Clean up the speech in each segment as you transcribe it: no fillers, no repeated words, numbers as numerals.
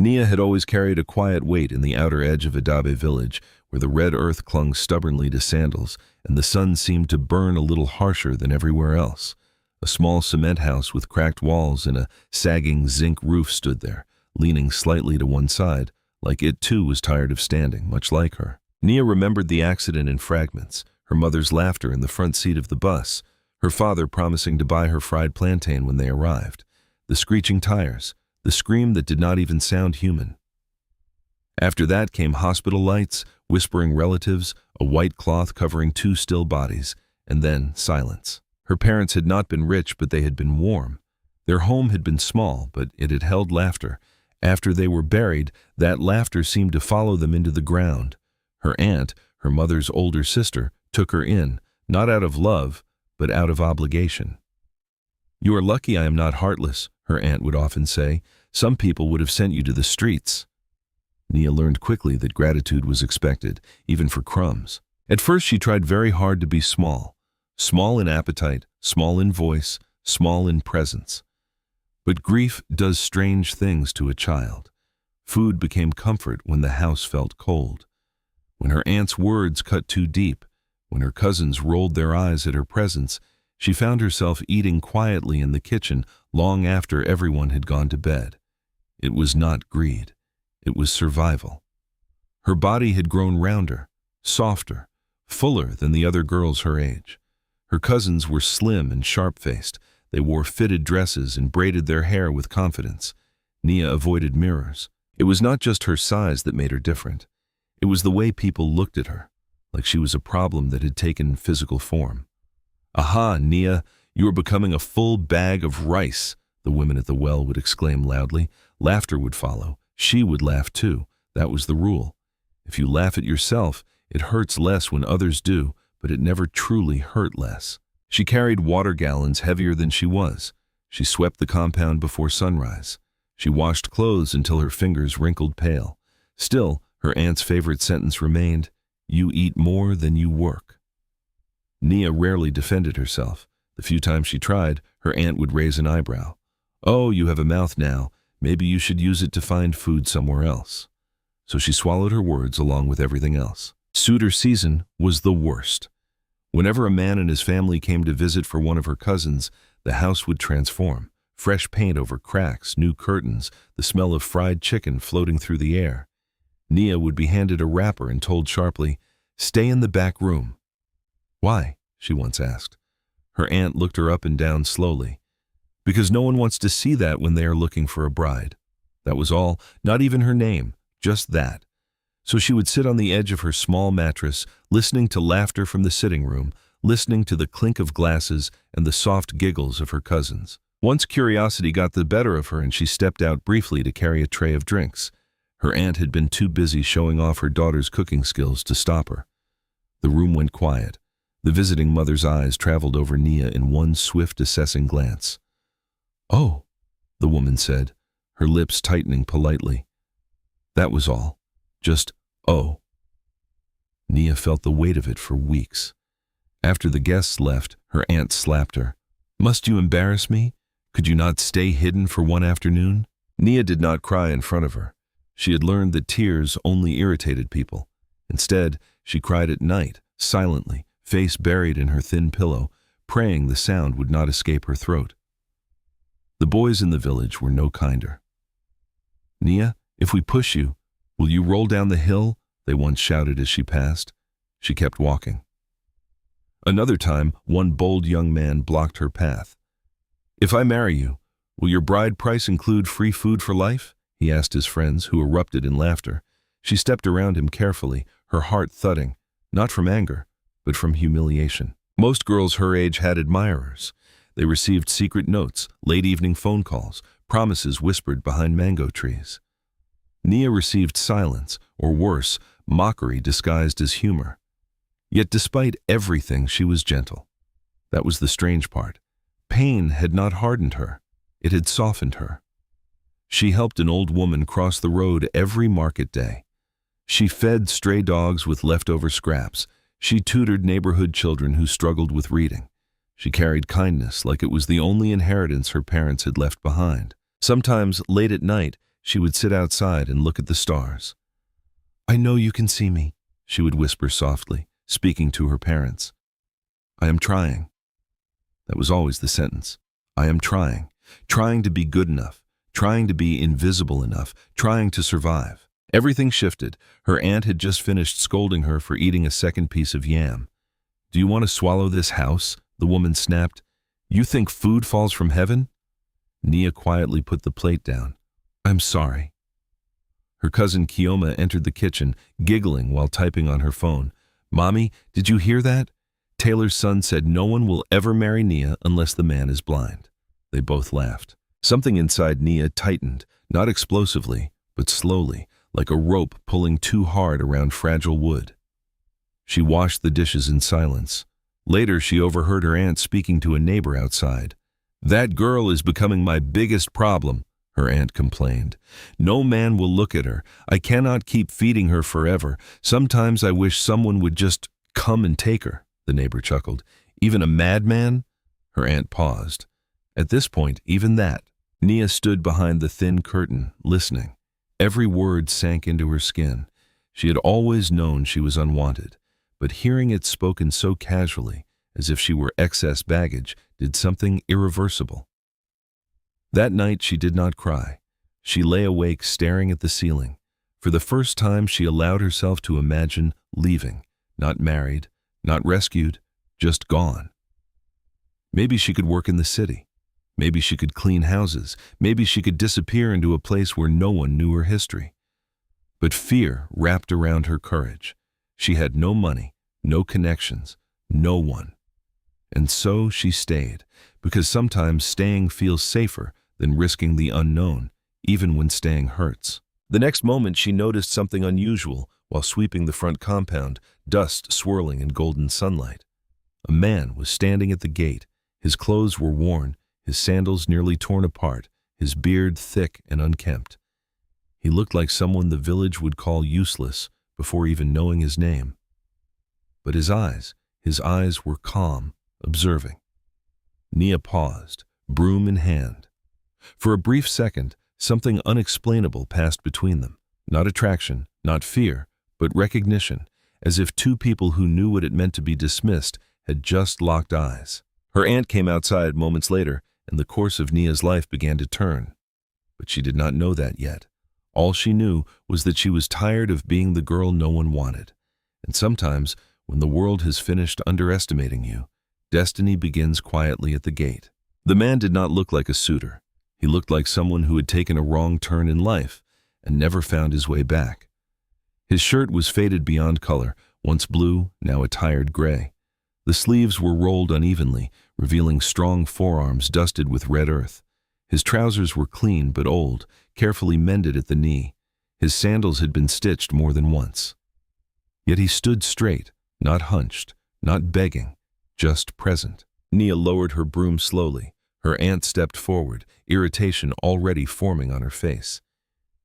Nia had always carried a quiet weight in the outer edge of Adabe village, where the red earth clung stubbornly to sandals, and the sun seemed to burn a little harsher than everywhere else. A small cement house with cracked walls and a sagging zinc roof stood there, leaning slightly to one side, like it too was tired of standing, much like her. Nia remembered the accident in fragments, her mother's laughter in the front seat of the bus, her father promising to buy her fried plantain when they arrived, the screeching tires, the scream that did not even sound human. After that came hospital lights, whispering relatives, a white cloth covering two still bodies, and then silence. Her parents had not been rich, but they had been warm. Their home had been small, but it had held laughter. After they were buried, that laughter seemed to follow them into the ground. Her aunt, her mother's older sister, took her in, not out of love, but out of obligation. "You are lucky I am not heartless," her aunt would often say. "Some people would have sent you to the streets." Nia learned quickly that gratitude was expected, even for crumbs. At first she tried very hard to be small. Small in appetite, small in voice, small in presence. But grief does strange things to a child. Food became comfort when the house felt cold. When her aunt's words cut too deep, when her cousins rolled their eyes at her presence, she found herself eating quietly in the kitchen long after everyone had gone to bed. It was not greed. It was survival. Her body had grown rounder, softer, fuller than the other girls her age. Her cousins were slim and sharp-faced. They wore fitted dresses and braided their hair with confidence. Nia avoided mirrors. It was not just her size that made her different. It was the way people looked at her, like she was a problem that had taken physical form. "Aha, Nia, you are becoming a full bag of rice," the women at the well would exclaim loudly. Laughter would follow. She would laugh too. That was the rule. If you laugh at yourself, it hurts less when others do, but it never truly hurt less. She carried water gallons heavier than she was. She swept the compound before sunrise. She washed clothes until her fingers wrinkled pale. Still, her aunt's favorite sentence remained, "You eat more than you work." Nia rarely defended herself. The few times she tried, her aunt would raise an eyebrow. "Oh, you have a mouth now. Maybe you should use it to find food somewhere else." So she swallowed her words along with everything else. Suitor season was the worst. Whenever a man and his family came to visit for one of her cousins, the house would transform. Fresh paint over cracks, new curtains, the smell of fried chicken floating through the air. Nia would be handed a wrapper and told sharply, "Stay in the back room." "Why?" she once asked. Her aunt looked her up and down slowly. "Because no one wants to see that when they are looking for a bride." That was all, not even her name, just that. So she would sit on the edge of her small mattress, listening to laughter from the sitting room, listening to the clink of glasses and the soft giggles of her cousins. Once curiosity got the better of her and she stepped out briefly to carry a tray of drinks. Her aunt had been too busy showing off her daughter's cooking skills to stop her. The room went quiet. The visiting mother's eyes traveled over Nia in one swift assessing glance. "Oh," the woman said, her lips tightening politely. That was all. Just, "Oh." Nia felt the weight of it for weeks. After the guests left, her aunt slapped her. "Must you embarrass me? Could you not stay hidden for one afternoon?" Nia did not cry in front of her. She had learned that tears only irritated people. Instead, she cried at night, silently, face buried in her thin pillow, praying the sound would not escape her throat. The boys in the village were no kinder. "Nia, if we push you, will you roll down the hill?" they once shouted as she passed. She kept walking. Another time, one bold young man blocked her path. "If I marry you, will your bride price include free food for life?" he asked his friends, who erupted in laughter. She stepped around him carefully, her heart thudding, not from anger, but from humiliation. Most girls her age had admirers. They received secret notes, late evening phone calls, promises whispered behind mango trees. Nia received silence, or worse, mockery disguised as humor. Yet despite everything, she was gentle. That was the strange part. Pain had not hardened her. It had softened her. She helped an old woman cross the road every market day. She fed stray dogs with leftover scraps. She tutored neighborhood children who struggled with reading. She carried kindness like it was the only inheritance her parents had left behind. Sometimes, late at night, she would sit outside and look at the stars. "I know you can see me," she would whisper softly, speaking to her parents. "I am trying." That was always the sentence. I am trying to be good enough, trying to be invisible enough, trying to survive. Everything shifted. Her aunt had just finished scolding her for eating a second piece of yam. "Do you want to swallow this house?" the woman snapped. "You think food falls from heaven?" Nia quietly put the plate down. "I'm sorry." Her cousin Kioma entered the kitchen, giggling while typing on her phone. "Mommy, did you hear that? Taylor's son said no one will ever marry Nia unless the man is blind." They both laughed. Something inside Nia tightened, not explosively, but slowly, like a rope pulling too hard around fragile wood. She washed the dishes in silence. Later, she overheard her aunt speaking to a neighbor outside. "That girl is becoming my biggest problem," her aunt complained. "No man will look at her. I cannot keep feeding her forever. Sometimes I wish someone would just come and take her," the neighbor chuckled. "Even a madman?" Her aunt paused. At this point, even that. Nia stood behind the thin curtain, listening. Every word sank into her skin. She had always known she was unwanted, but hearing it spoken so casually, as if she were excess baggage, did something irreversible. That night she did not cry. She lay awake staring at the ceiling. For the first time she allowed herself to imagine leaving, not married, not rescued, just gone. Maybe she could work in the city. Maybe she could clean houses. Maybe she could disappear into a place where no one knew her history. But fear wrapped around her courage. She had no money, no connections, no one. And so she stayed, because sometimes staying feels safer than risking the unknown, even when staying hurts. The next moment she noticed something unusual while sweeping the front compound, dust swirling in golden sunlight. A man was standing at the gate. His clothes were worn, his sandals nearly torn apart, his beard thick and unkempt. He looked like someone the village would call useless before even knowing his name. But his eyes were calm, observing. Nia paused, broom in hand. For a brief second, something unexplainable passed between them. Not attraction, not fear, but recognition, as if two people who knew what it meant to be dismissed had just locked eyes. Her aunt came outside moments later, and the course of Nia's life began to turn. But she did not know that yet. All she knew was that she was tired of being the girl no one wanted. And sometimes, when the world has finished underestimating you, destiny begins quietly at the gate. The man did not look like a suitor. He looked like someone who had taken a wrong turn in life and never found his way back. His shirt was faded beyond color, once blue, now a tired gray. The sleeves were rolled unevenly, revealing strong forearms dusted with red earth. His trousers were clean but old, carefully mended at the knee. His sandals had been stitched more than once. Yet he stood straight, not hunched, not begging, just present. Nia lowered her broom slowly. Her aunt stepped forward, irritation already forming on her face.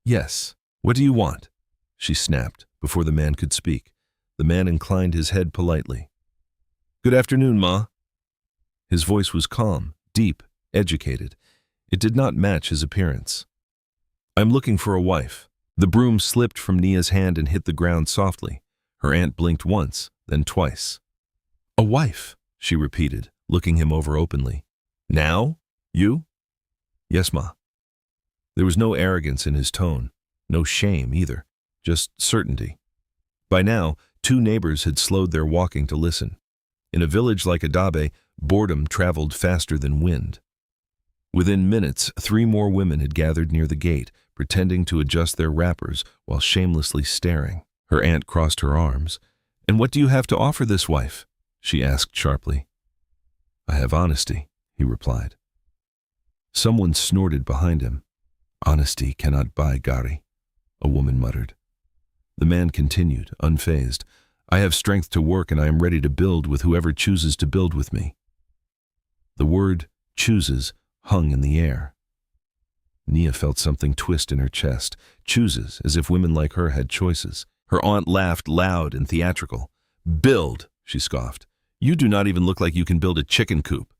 "Yes, what do you want?" she snapped before the man could speak. The man inclined his head politely. "Good afternoon, Ma." His voice was calm, deep, educated. It did not match his appearance. "I'm looking for a wife." The broom slipped from Nia's hand and hit the ground softly. Her aunt blinked once, then twice. "A wife," she repeated, looking him over openly. "Now? You?" "Yes, Ma." There was no arrogance in his tone, no shame either, just certainty. By now, two neighbors had slowed their walking to listen. In a village like Adabe, boredom traveled faster than wind. Within minutes, 3 more women had gathered near the gate, pretending to adjust their wrappers while shamelessly staring. Her aunt crossed her arms. "And what do you have to offer this wife?" she asked sharply. "I have honesty," he replied. Someone snorted behind him. "Honesty cannot buy Gari," a woman muttered. The man continued, unfazed. "I have strength to work and I am ready to build with whoever chooses to build with me." The word "chooses" hung in the air. Nia felt something twist in her chest. Chooses, as if women like her had choices. Her aunt laughed loud and theatrical. "Build," she scoffed. "You do not even look like you can build a chicken coop."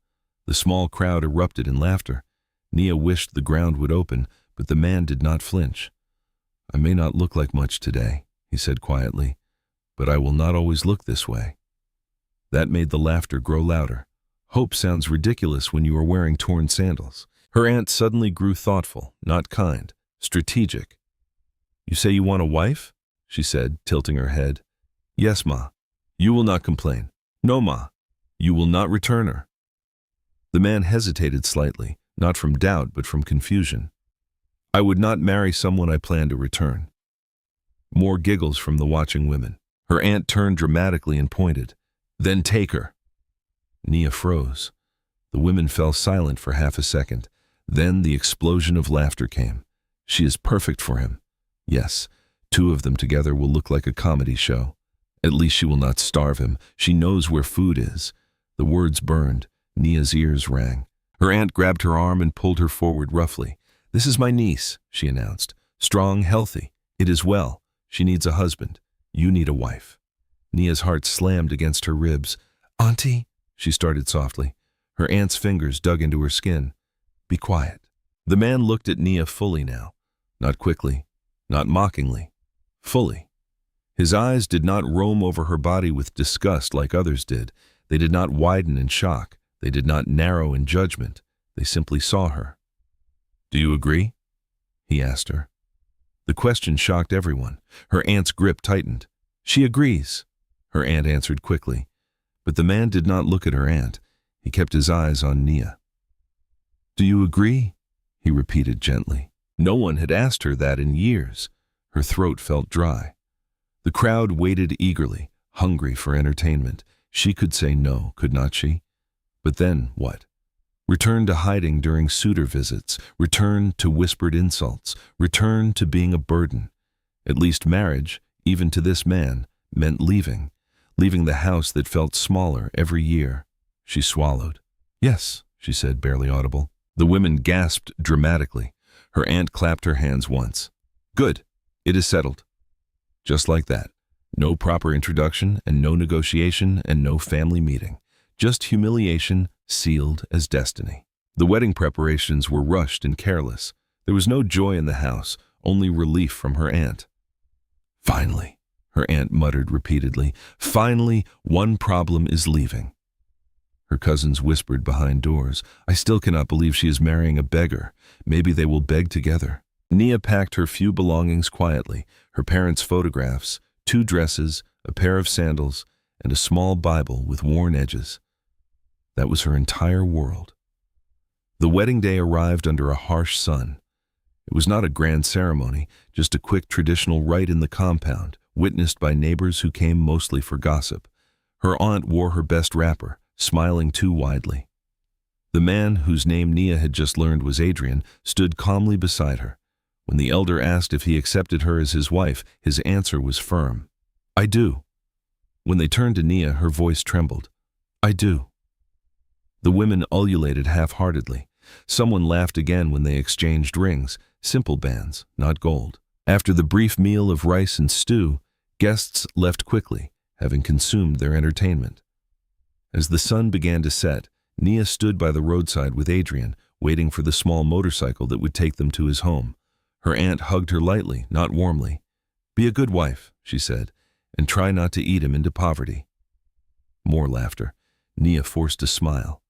The small crowd erupted in laughter. Nia wished the ground would open, But the man did not flinch. "I may not look like much today," he said quietly, "but I will not always look this way." That made the laughter grow louder. Hope sounds ridiculous when you are wearing torn sandals. Her aunt suddenly grew thoughtful, not kind, strategic. "You say you want a wife?" she said, tilting her head. "Yes, Ma. You will not complain." "No, Ma. You will not return her." The man hesitated slightly, not from doubt but from confusion. "I would not marry someone I plan to return." More giggles from the watching women. Her aunt turned dramatically and pointed. "Then take her." Nia froze. The women fell silent for half a second. Then the explosion of laughter came. "She is perfect for him. Yes, two of them together will look like a comedy show. At least she will not starve him. She knows where food is." The words burned. Nia's ears rang. Her aunt grabbed her arm and pulled her forward roughly. "This is my niece," she announced. "Strong, healthy. It is well. She needs a husband. You need a wife." Nia's heart slammed against her ribs. "Auntie," she started softly. Her aunt's fingers dug into her skin. "Be quiet." The man looked at Nia fully now. Not quickly, not mockingly. Fully. His eyes did not roam over her body with disgust like others did. They did not widen in shock. They did not narrow in judgment. They simply saw her. "Do you agree?" he asked her. The question shocked everyone. Her aunt's grip tightened. "She agrees," her aunt answered quickly. But the man did not look at her aunt. He kept his eyes on Nia. "Do you agree?" he repeated gently. No one had asked her that in years. Her throat felt dry. The crowd waited eagerly, hungry for entertainment. She could say no, could not she? But then what? Return to hiding during suitor visits, return to whispered insults, return to being a burden. At least marriage, even to this man, meant leaving the house that felt smaller every year. She swallowed. "Yes," she said, barely audible. The women gasped dramatically. Her aunt clapped her hands once. "Good. It is settled." Just like that. No proper introduction and no negotiation and no family meeting. Just humiliation sealed as destiny. The wedding preparations were rushed and careless. There was no joy in the house, only relief from her aunt. "Finally," her aunt muttered repeatedly. "Finally, one problem is leaving." Her cousins whispered behind doors. "I still cannot believe she is marrying a beggar. Maybe they will beg together." Nia packed her few belongings quietly, her parents' photographs, 2 dresses, a pair of sandals, and a small Bible with worn edges. That was her entire world. The wedding day arrived under a harsh sun. It was not a grand ceremony, just a quick traditional rite in the compound, witnessed by neighbors who came mostly for gossip. Her aunt wore her best wrapper, smiling too widely. The man, whose name Nia had just learned was Adrian, stood calmly beside her. When the elder asked if he accepted her as his wife, his answer was firm. "I do." When they turned to Nia, her voice trembled. "I do." The women ululated half-heartedly. Someone laughed again when they exchanged rings, simple bands, not gold. After the brief meal of rice and stew, guests left quickly, having consumed their entertainment. As the sun began to set, Nia stood by the roadside with Adrian, waiting for the small motorcycle that would take them to his home. Her aunt hugged her lightly, not warmly. "Be a good wife," she said, "and try not to eat him into poverty." More laughter. Nia forced a smile.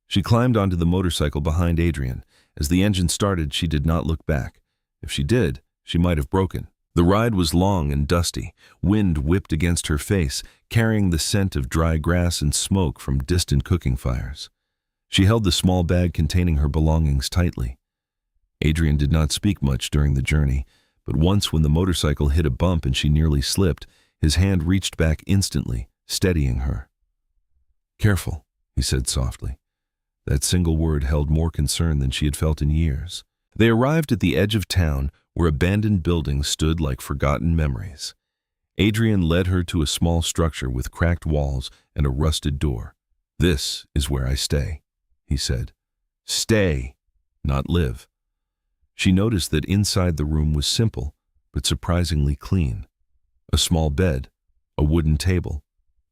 She climbed onto the motorcycle behind Adrian. As the engine started, she did not look back. If she did, she might have broken. The ride was long and dusty. Wind whipped against her face, carrying the scent of dry grass and smoke from distant cooking fires. She held the small bag containing her belongings tightly. Adrian did not speak much during the journey, but once when the motorcycle hit a bump and she nearly slipped, his hand reached back instantly, steadying her. "Careful," he said softly. That single word held more concern than she had felt in years. They arrived at the edge of town where abandoned buildings stood like forgotten memories. Adrian led her to a small structure with cracked walls and a rusted door. "This is where I stay," he said. "Stay, not live." She noticed that inside the room was simple, but surprisingly clean. A small bed, a wooden table,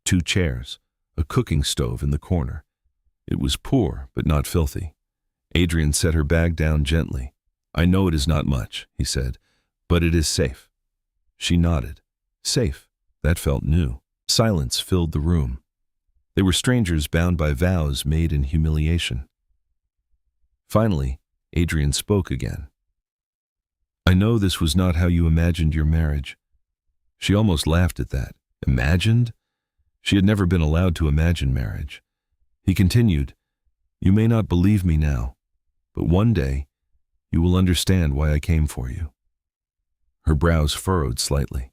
2 chairs, a cooking stove in the corner. It was poor, but not filthy. Adrian set her bag down gently. I know it is not much, he said, but it is safe. She nodded. Safe. That felt new. Silence filled the room. They were strangers bound by vows made in humiliation. Finally, Adrian spoke again. I know this was not how you imagined your marriage. She almost laughed at that. Imagined? She had never been allowed to imagine marriage. He continued, You may not believe me now, but one day you will understand why I came for you. Her brows furrowed slightly.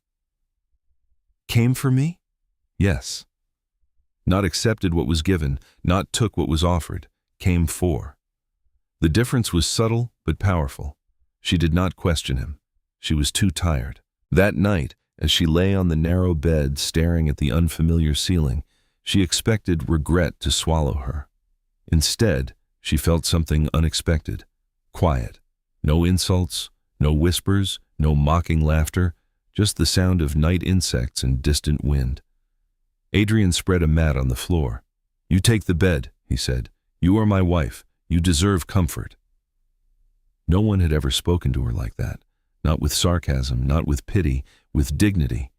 Came for me? Yes. Not accepted what was given, not took what was offered, came for. The difference was subtle but powerful. She did not question him. She was too tired. That night, as she lay on the narrow bed staring at the unfamiliar ceiling, she expected regret to swallow her. Instead, she felt something unexpected. Quiet. No insults, no whispers, no mocking laughter, just the sound of night insects and distant wind. Adrian spread a mat on the floor. You take the bed, he said. You are my wife. You deserve comfort. No one had ever spoken to her like that. Not with sarcasm, not with pity, with dignity.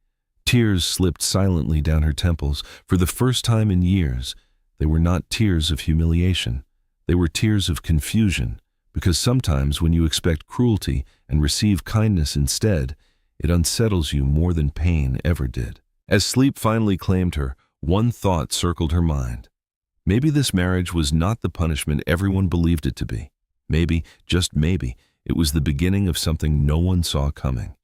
Tears slipped silently down her temples. For the first time in years, they were not tears of humiliation. They were tears of confusion, because sometimes when you expect cruelty and receive kindness instead, it unsettles you more than pain ever did. As sleep finally claimed her, one thought circled her mind. Maybe this marriage was not the punishment everyone believed it to be. Maybe, just maybe, it was the beginning of something no one saw coming.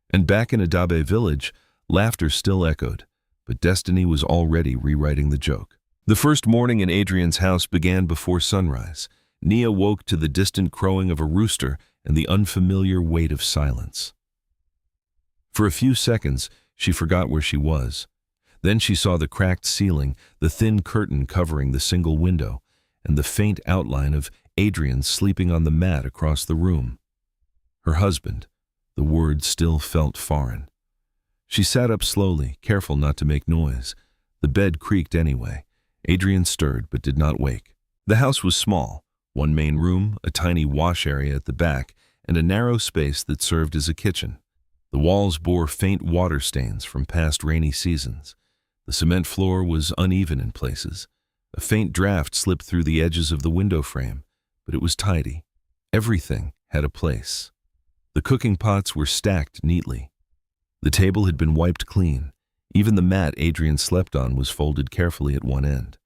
And back in Adabe village, laughter still echoed, but destiny was already rewriting the joke. The first morning in Adrian's house began before sunrise. Nia woke to the distant crowing of a rooster and the unfamiliar weight of silence. For a few seconds, she forgot where she was. Then she saw the cracked ceiling, the thin curtain covering the single window, and the faint outline of Adrian sleeping on the mat across the room. Her husband. The word still felt foreign. She sat up slowly, careful not to make noise. The bed creaked anyway. Adrian stirred but did not wake. The house was small. One main room, a tiny wash area at the back, and a narrow space that served as a kitchen. The walls bore faint water stains from past rainy seasons. The cement floor was uneven in places. A faint draft slipped through the edges of the window frame, but it was tidy. Everything had a place. The cooking pots were stacked neatly. The table had been wiped clean. Even the mat Adrian slept on was folded carefully at one end.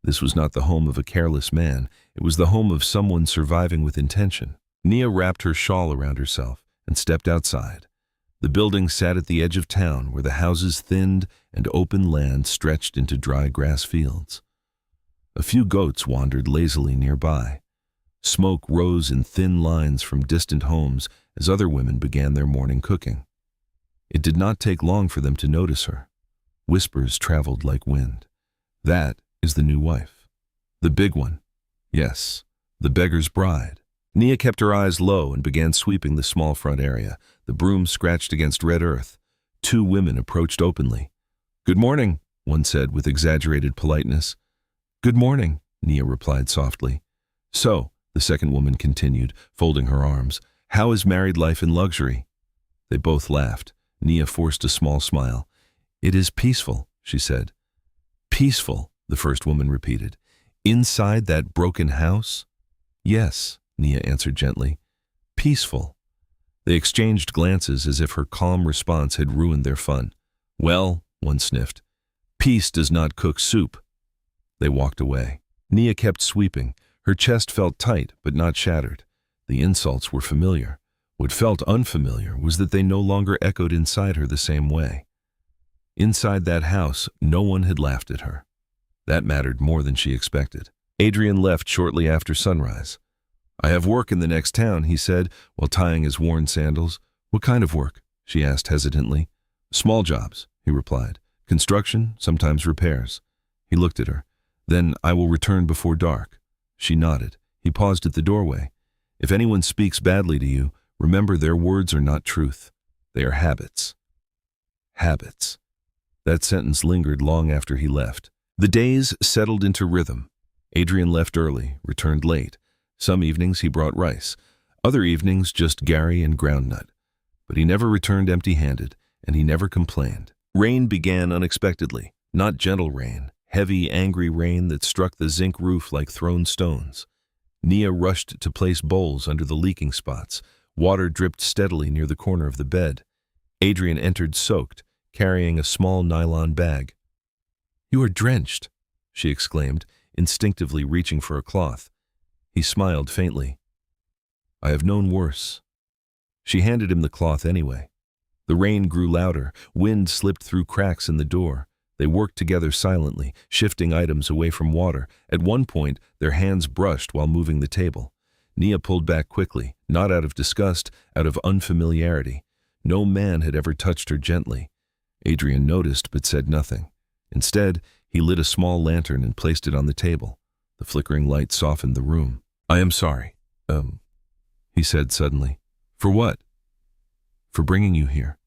This was not the home of a careless man. It was the home of someone surviving with intention. Nia wrapped her shawl around herself and stepped outside. The building sat at the edge of town where the houses thinned and open land stretched into dry grass fields. A few goats wandered lazily nearby. Smoke rose in thin lines from distant homes as other women began their morning cooking. It did not take long for them to notice her. Whispers traveled like wind. That is the new wife. The big one. Yes, the beggar's bride. Nia kept her eyes low and began sweeping the small front area. The broom scratched against red earth. Two women approached openly. Good morning, one said with exaggerated politeness. Good morning, Nia replied softly. So, the second woman continued, folding her arms, how is married life in luxury? They both laughed. Nia forced a small smile. It is peaceful, she said. Peaceful, the first woman repeated. Inside that broken house? Yes, Nia answered gently. Peaceful. They exchanged glances as if her calm response had ruined their fun. Well, one sniffed, peace does not cook soup. They walked away. Nia kept sweeping. Her chest felt tight but not shattered. The insults were familiar. What felt unfamiliar was that they no longer echoed inside her the same way. Inside that house, no one had laughed at her. That mattered more than she expected. Adrian left shortly after sunrise. I have work in the next town, he said, while tying his worn sandals. What kind of work? She asked hesitantly. Small jobs, he replied. Construction, sometimes repairs. He looked at her. Then I will return before dark. She nodded. He paused at the doorway. If anyone speaks badly to you, remember their words are not truth. They are habits. Habits. That sentence lingered long after he left. The days settled into rhythm. Adrian left early, returned late. Some evenings he brought rice. Other evenings, just Gary and Groundnut. But he never returned empty-handed, and he never complained. Rain began unexpectedly, not gentle rain, heavy, angry rain that struck the zinc roof like thrown stones. Nia rushed to place bowls under the leaking spots. Water dripped steadily near the corner of the bed. Adrian entered soaked, carrying a small nylon bag. "You are drenched," she exclaimed, instinctively reaching for a cloth. He smiled faintly. "I have known worse." She handed him the cloth anyway. The rain grew louder. Wind slipped through cracks in the door. They worked together silently, shifting items away from water. At one point, their hands brushed while moving the table. Nia pulled back quickly, not out of disgust, out of unfamiliarity. No man had ever touched her gently. Adrian noticed but said nothing. Instead, he lit a small lantern and placed it on the table. The flickering light softened the room. "I am sorry, he said suddenly. "For what?" "For bringing you here."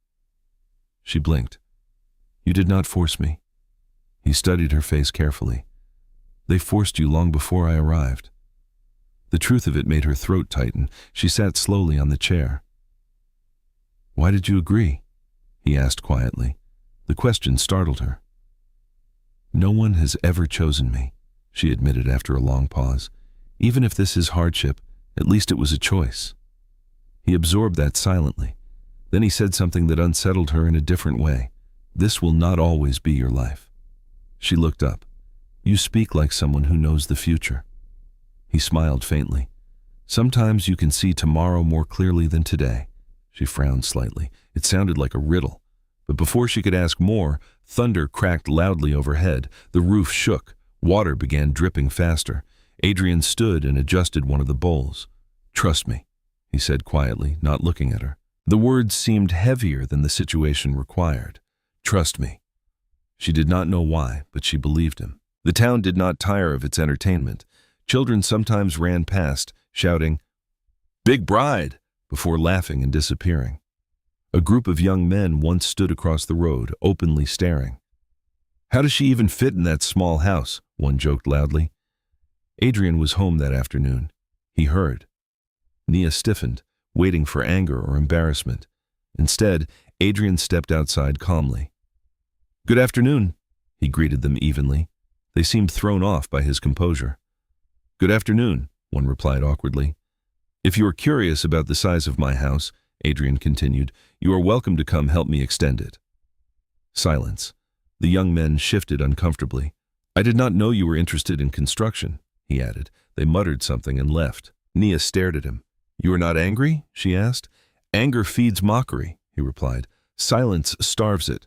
She blinked. "You did not force me." He studied her face carefully. "They forced you long before I arrived." The truth of it made her throat tighten. She sat slowly on the chair. "Why did you agree?" he asked quietly. The question startled her. "No one has ever chosen me," she admitted after a long pause. "Even if this is hardship, at least it was a choice." He absorbed that silently. Then he said something that unsettled her in a different way. "This will not always be your life." She looked up. "You speak like someone who knows the future." He smiled faintly. "Sometimes you can see tomorrow more clearly than today." She frowned slightly. It sounded like a riddle. But before she could ask more, thunder cracked loudly overhead. The roof shook. Water began dripping faster. Adrian stood and adjusted one of the bowls. "Trust me," he said quietly, not looking at her. The words seemed heavier than the situation required. "Trust me." She did not know why, but she believed him. The town did not tire of its entertainment. Children sometimes ran past, shouting, "Big bride!" before laughing and disappearing. A group of young men once stood across the road, openly staring. "How does she even fit in that small house?" one joked loudly. Adrian was home that afternoon. He heard. Nia stiffened, waiting for anger or embarrassment. Instead, Adrian stepped outside calmly. "Good afternoon," he greeted them evenly. They seemed thrown off by his composure. "Good afternoon," one replied awkwardly. "If you are curious about the size of my house," Adrian continued, "you are welcome to come help me extend it." Silence. The young men shifted uncomfortably. "I did not know you were interested in construction," he added. They muttered something and left. Nia stared at him. "You are not angry?" she asked. "Anger feeds mockery," he replied. "Silence starves it."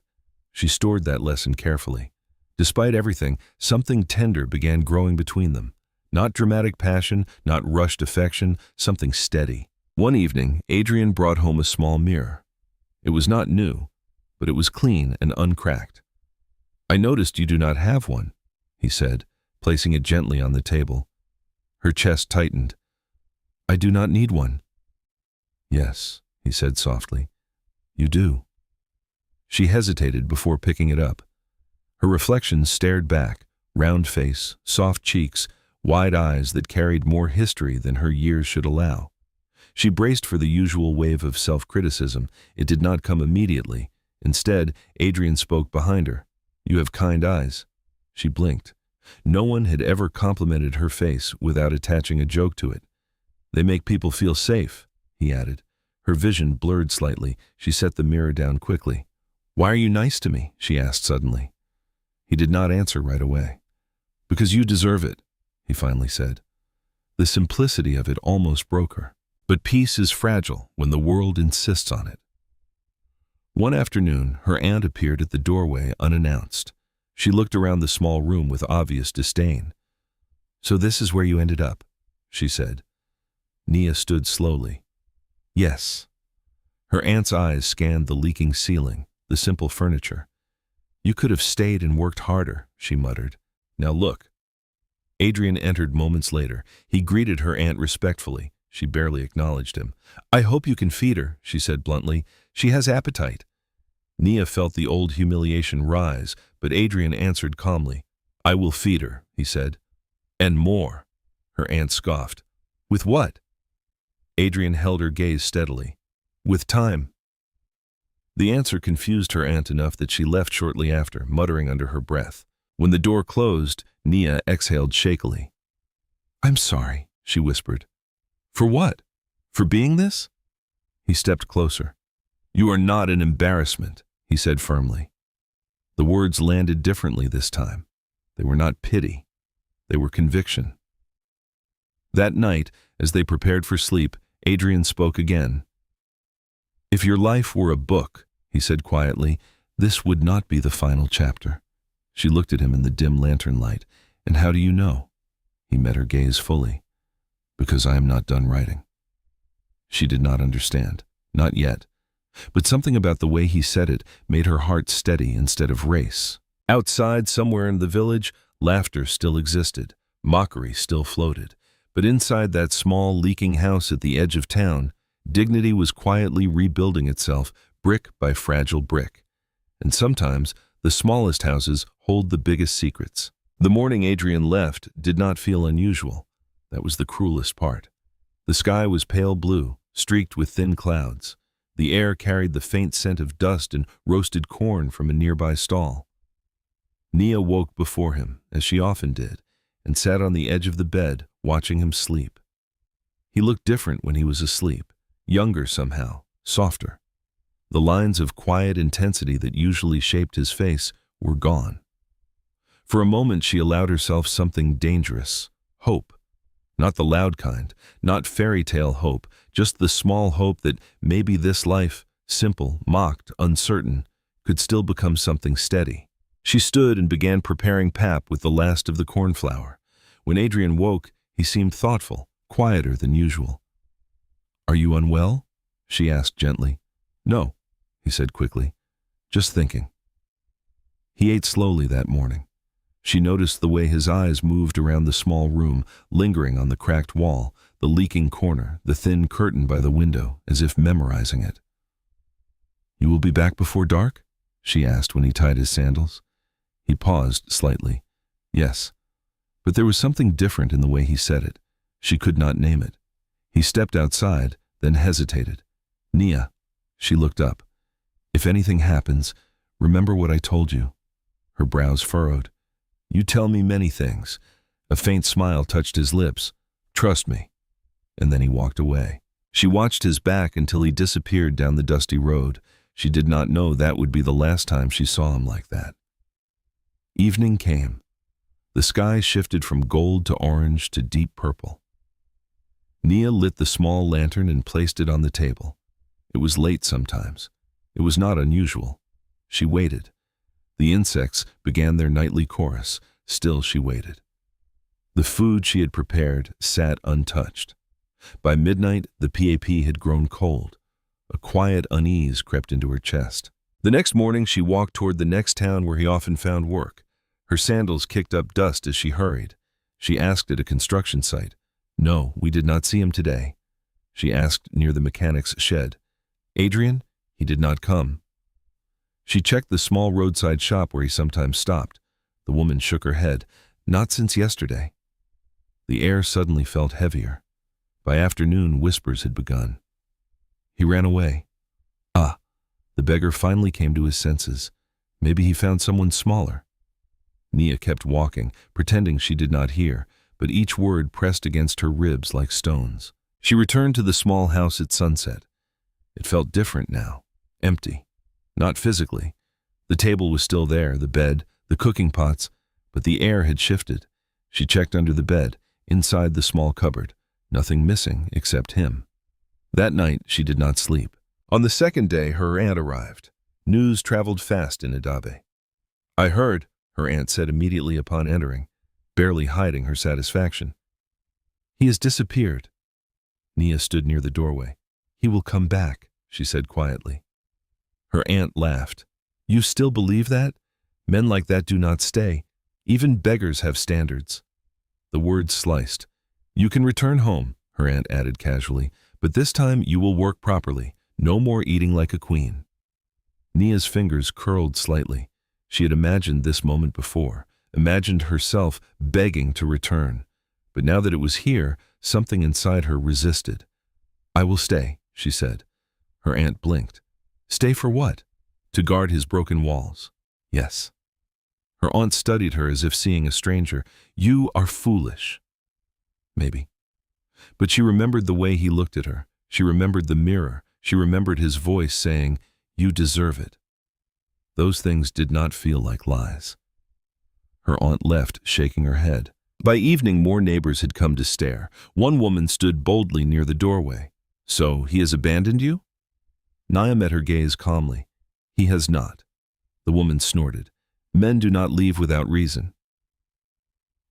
She stored that lesson carefully. Despite everything, something tender began growing between them. Not dramatic passion, not rushed affection, something steady. One evening, Adrian brought home a small mirror. It was not new, but it was clean and uncracked. "I noticed you do not have one," he said, placing it gently on the table. Her chest tightened. "I do not need one." "Yes," he said softly, "you do." She hesitated before picking it up. Her reflection stared back, round face, soft cheeks, wide eyes that carried more history than her years should allow. She braced for the usual wave of self-criticism. It did not come immediately. Instead, Adrian spoke behind her. "You have kind eyes." She blinked. No one had ever complimented her face without attaching a joke to it. "They make people feel safe," he added. Her vision blurred slightly. She set the mirror down quickly. "Why are you nice to me?" she asked suddenly. He did not answer right away. "Because you deserve it," he finally said. The simplicity of it almost broke her. But peace is fragile when the world insists on it. One afternoon, her aunt appeared at the doorway unannounced. She looked around the small room with obvious disdain. "So this is where you ended up," she said. Nia stood slowly. "Yes." Her aunt's eyes scanned the leaking ceiling, the simple furniture. "You could have stayed and worked harder," she muttered. "Now look." Adrian entered moments later. He greeted her aunt respectfully. She barely acknowledged him. "I hope you can feed her," she said bluntly. "She has appetite." Nia felt the old humiliation rise, but Adrian answered calmly. "I will feed her," he said. "And more," her aunt scoffed. "With what?" Adrian held her gaze steadily. With time. The answer confused her aunt enough that she left shortly after, muttering under her breath. When the door closed, Nia exhaled shakily. I'm sorry, she whispered. For what? For being this? He stepped closer. You are not an embarrassment, he said firmly. The words landed differently this time. They were not pity. They were conviction. That night, as they prepared for sleep, Adrian spoke again. If your life were a book, he said quietly, this would not be the final chapter. She looked at him in the dim lantern light. And how do you know? He met her gaze fully. Because I am not done writing. She did not understand. Not yet. But something about the way he said it made her heart steady instead of race. Outside, somewhere in the village, laughter still existed. Mockery still floated. But inside that small, leaking house at the edge of town, dignity was quietly rebuilding itself, brick by fragile brick. And sometimes, the smallest houses hold the biggest secrets. The morning Adrian left did not feel unusual. That was the cruelest part. The sky was pale blue, streaked with thin clouds. The air carried the faint scent of dust and roasted corn from a nearby stall. Nia woke before him, as she often did, and sat on the edge of the bed, watching him sleep. He looked different when he was asleep, younger somehow, softer. The lines of quiet intensity that usually shaped his face were gone. For a moment she allowed herself something dangerous, hope. Not the loud kind, not fairy tale hope, just the small hope that maybe this life, simple, mocked, uncertain, could still become something steady. She stood and began preparing pap with the last of the cornflour. When Adrian woke, he seemed thoughtful, quieter than usual. Are you unwell? She asked gently. No, he said quickly. Just thinking. He ate slowly that morning. She noticed the way his eyes moved around the small room, lingering on the cracked wall, the leaking corner, the thin curtain by the window, as if memorizing it. You will be back before dark? She asked when he tied his sandals. He paused slightly. Yes. But there was something different in the way he said it. She could not name it. He stepped outside, then hesitated. Nia. She looked up. If anything happens, remember what I told you. Her brows furrowed. You tell me many things. A faint smile touched his lips. Trust me. And then he walked away. She watched his back until he disappeared down the dusty road. She did not know that would be the last time she saw him like that. Evening came. The sky shifted from gold to orange to deep purple. Nia lit the small lantern and placed it on the table. It was late sometimes. It was not unusual. She waited. The insects began their nightly chorus. Still she waited. The food she had prepared sat untouched. By midnight, the PAP had grown cold. A quiet unease crept into her chest. The next morning, she walked toward the next town where he often found work. Her sandals kicked up dust as she hurried. She asked at a construction site. No, we did not see him today. She asked near the mechanic's shed. Adrian? He did not come. She checked the small roadside shop where he sometimes stopped. The woman shook her head. Not since yesterday. The air suddenly felt heavier. By afternoon, whispers had begun. He ran away. Ah, the beggar finally came to his senses. Maybe he found someone smaller. Nia kept walking, pretending she did not hear, but each word pressed against her ribs like stones. She returned to the small house at sunset. It felt different now, empty. Not physically. The table was still there, the bed, the cooking pots, but the air had shifted. She checked under the bed, inside the small cupboard. Nothing missing except him. That night, she did not sleep. On the second day, her aunt arrived. News traveled fast in Adabe. I heard, her aunt said immediately upon entering, barely hiding her satisfaction. He has disappeared. Nia stood near the doorway. He will come back, she said quietly. Her aunt laughed. You still believe that? Men like that do not stay. Even beggars have standards. The words sliced. You can return home, her aunt added casually, but this time you will work properly. No more eating like a queen. Nia's fingers curled slightly. She had imagined this moment before, imagined herself begging to return. But now that it was here, something inside her resisted. I will stay, she said. Her aunt blinked. Stay for what? To guard his broken walls. Yes. Her aunt studied her as if seeing a stranger. You are foolish. Maybe. But she remembered the way he looked at her. She remembered the mirror. She remembered his voice saying, You deserve it. Those things did not feel like lies. Her aunt left, shaking her head. By evening, more neighbors had come to stare. One woman stood boldly near the doorway. So, he has abandoned you? Nia met her gaze calmly. He has not. The woman snorted. Men do not leave without reason.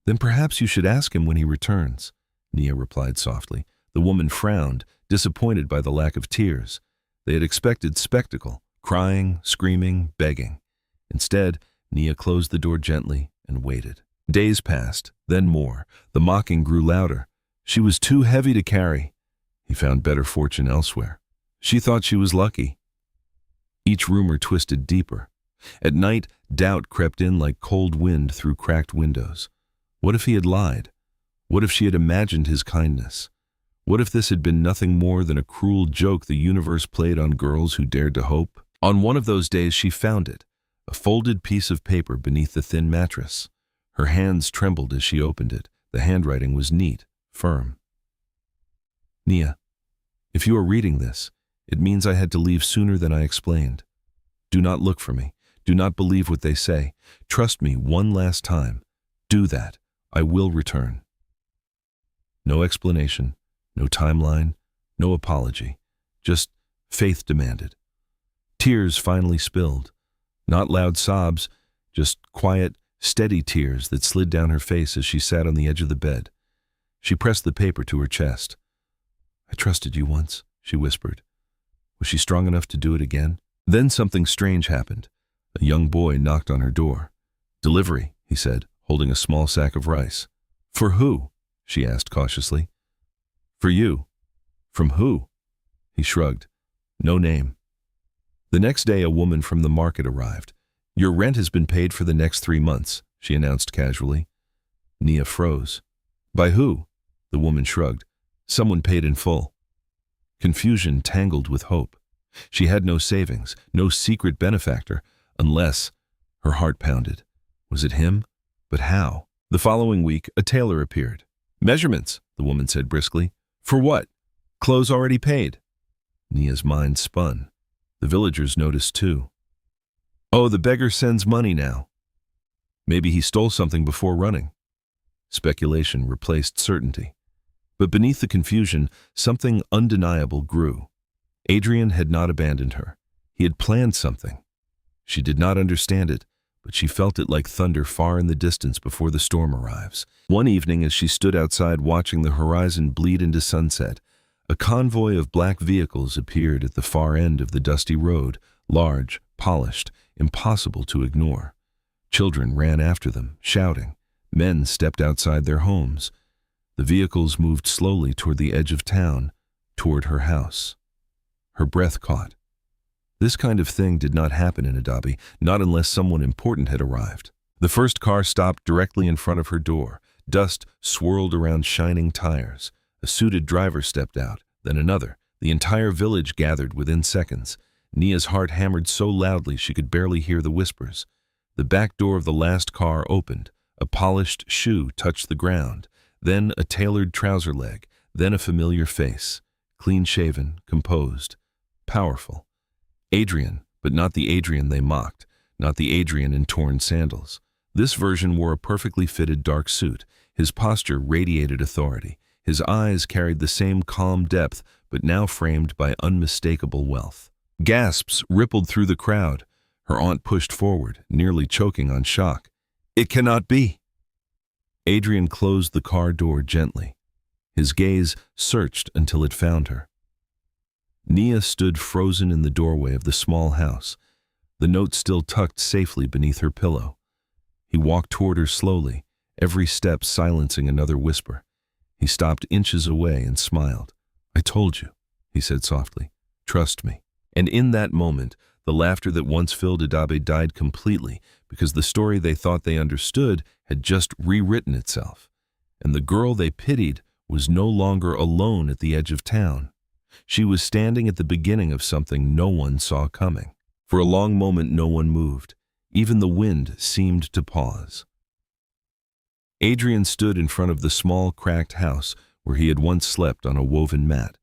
Then perhaps you should ask him when he returns, Nia replied softly. The woman frowned, disappointed by the lack of tears. They had expected spectacle, crying, screaming, begging. Instead, Nia closed the door gently and waited. Days passed, then more. The mocking grew louder. She was too heavy to carry. He found better fortune elsewhere. She thought she was lucky. Each rumor twisted deeper. At night, doubt crept in like cold wind through cracked windows. What if he had lied? What if she had imagined his kindness? What if this had been nothing more than a cruel joke the universe played on girls who dared to hope? On one of those days she found it, a folded piece of paper beneath the thin mattress. Her hands trembled as she opened it. The handwriting was neat, firm. Nia, if you are reading this, it means I had to leave sooner than I explained. Do not look for me. Do not believe what they say. Trust me one last time. Do that. I will return. No explanation, no timeline, no apology. Just faith demanded. Tears finally spilled. Not loud sobs, just quiet, steady tears that slid down her face as she sat on the edge of the bed. She pressed the paper to her chest. I trusted you once, she whispered. Was she strong enough to do it again? Then something strange happened. A young boy knocked on her door. Delivery, he said, holding a small sack of rice. For who? She asked cautiously. For you. From who? He shrugged. No name. The next day, a woman from the market arrived. Your rent has been paid for the next 3 months, she announced casually. Nia froze. By who? The woman shrugged. Someone paid in full. Confusion tangled with hope. She had no savings, no secret benefactor, unless her heart pounded. Was it him? But how? The following week, a tailor appeared. Measurements, the woman said briskly. For what? Clothes already paid. Nia's mind spun. The villagers noticed too. Oh, the beggar sends money now. Maybe he stole something before running. Speculation replaced certainty. But beneath the confusion, something undeniable grew. Adrian had not abandoned her. He had planned something. She did not understand it, but she felt it like thunder far in the distance before the storm arrives. One evening, as she stood outside watching the horizon bleed into sunset, a convoy of black vehicles appeared at the far end of the dusty road, large, polished, impossible to ignore. Children ran after them, shouting. Men stepped outside their homes. The vehicles moved slowly toward the edge of town, toward her house. Her breath caught. This kind of thing did not happen in Adabe, not unless someone important had arrived. The first car stopped directly in front of her door. Dust swirled around shining tires. A suited driver stepped out, then another. The entire village gathered within seconds. Nia's heart hammered so loudly she could barely hear the whispers. The back door of the last car opened. A polished shoe touched the ground. Then a tailored trouser leg. Then a familiar face. Clean-shaven, composed, powerful. Adrian, but not the Adrian they mocked, not the Adrian in torn sandals. This version wore a perfectly fitted dark suit. His posture radiated authority. His eyes carried the same calm depth, but now framed by unmistakable wealth. Gasps rippled through the crowd. Her aunt pushed forward, nearly choking on shock. It cannot be. Adrian closed the car door gently. His gaze searched until it found her. Nia stood frozen in the doorway of the small house, the note still tucked safely beneath her pillow. He walked toward her slowly, every step silencing another whisper. He stopped inches away and smiled. I told you, he said softly. Trust me. And in that moment, the laughter that once filled Adabe died completely because the story they thought they understood had just rewritten itself. And the girl they pitied was no longer alone at the edge of town. She was standing at the beginning of something no one saw coming. For a long moment no one moved. Even the wind seemed to pause. Adrian stood in front of the small, cracked house where he had once slept on a woven mat.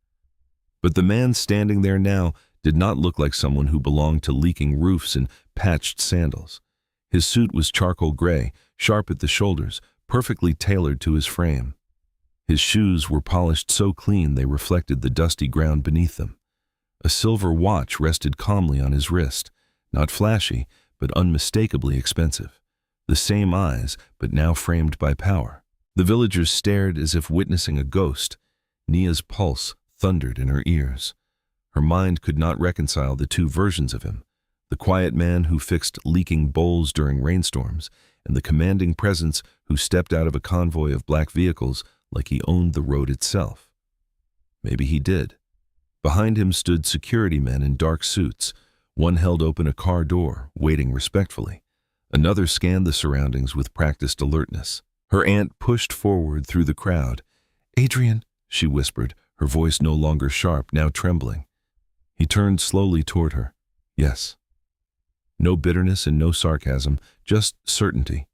But the man standing there now did not look like someone who belonged to leaking roofs and patched sandals. His suit was charcoal gray, sharp at the shoulders, perfectly tailored to his frame. His shoes were polished so clean they reflected the dusty ground beneath them. A silver watch rested calmly on his wrist, not flashy, but unmistakably expensive. The same eyes, but now framed by power. The villagers stared as if witnessing a ghost. Nia's pulse thundered in her ears. Her mind could not reconcile the two versions of him, the quiet man who fixed leaking bowls during rainstorms, and the commanding presence who stepped out of a convoy of black vehicles like he owned the road itself. Maybe he did. Behind him stood security men in dark suits. One held open a car door, waiting respectfully. Another scanned the surroundings with practiced alertness. Her aunt pushed forward through the crowd. "Adrian," she whispered, her voice no longer sharp, now trembling. He turned slowly toward her. "Yes." No bitterness and no sarcasm, just certainty.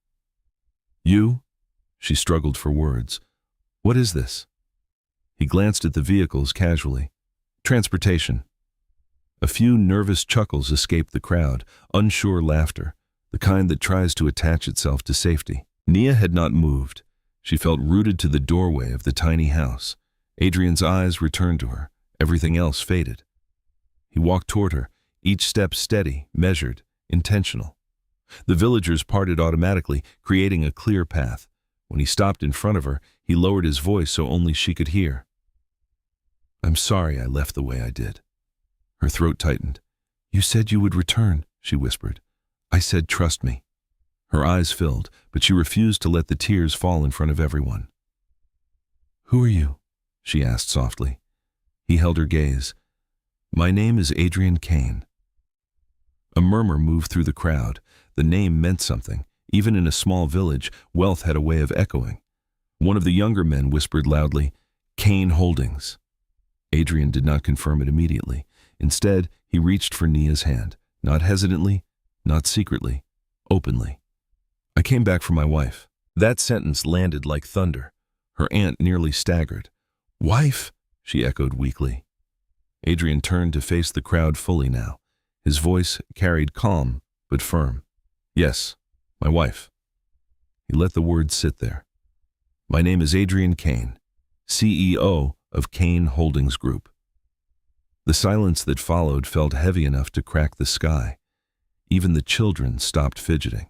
"You?" She struggled for words. "What is this?" He glanced at the vehicles casually. "Transportation." A few nervous chuckles escaped the crowd, unsure laughter, the kind that tries to attach itself to safety. Nia had not moved. She felt rooted to the doorway of the tiny house. Adrian's eyes returned to her. Everything else faded. He walked toward her, each step steady, measured, intentional. The villagers parted automatically, creating a clear path. When he stopped in front of her, he lowered his voice so only she could hear. "I'm sorry I left the way I did." Her throat tightened. "You said you would return," she whispered. "I said trust me." Her eyes filled, but she refused to let the tears fall in front of everyone. "Who are you?" she asked softly. He held her gaze. "My name is Adrian Kane." A murmur moved through the crowd. The name meant something. Even in a small village, wealth had a way of echoing. One of the younger men whispered loudly, "Kane Holdings." Adrian did not confirm it immediately. Instead, he reached for Nia's hand, not hesitantly, not secretly, openly. "I came back for my wife." That sentence landed like thunder. Her aunt nearly staggered. "Wife?" she echoed weakly. Adrian turned to face the crowd fully now. His voice carried calm, but firm. "Yes, my wife." He let the words sit there. "My name is Adrian Kane, CEO of Kane Holdings Group." The silence that followed felt heavy enough to crack the sky. Even the children stopped fidgeting.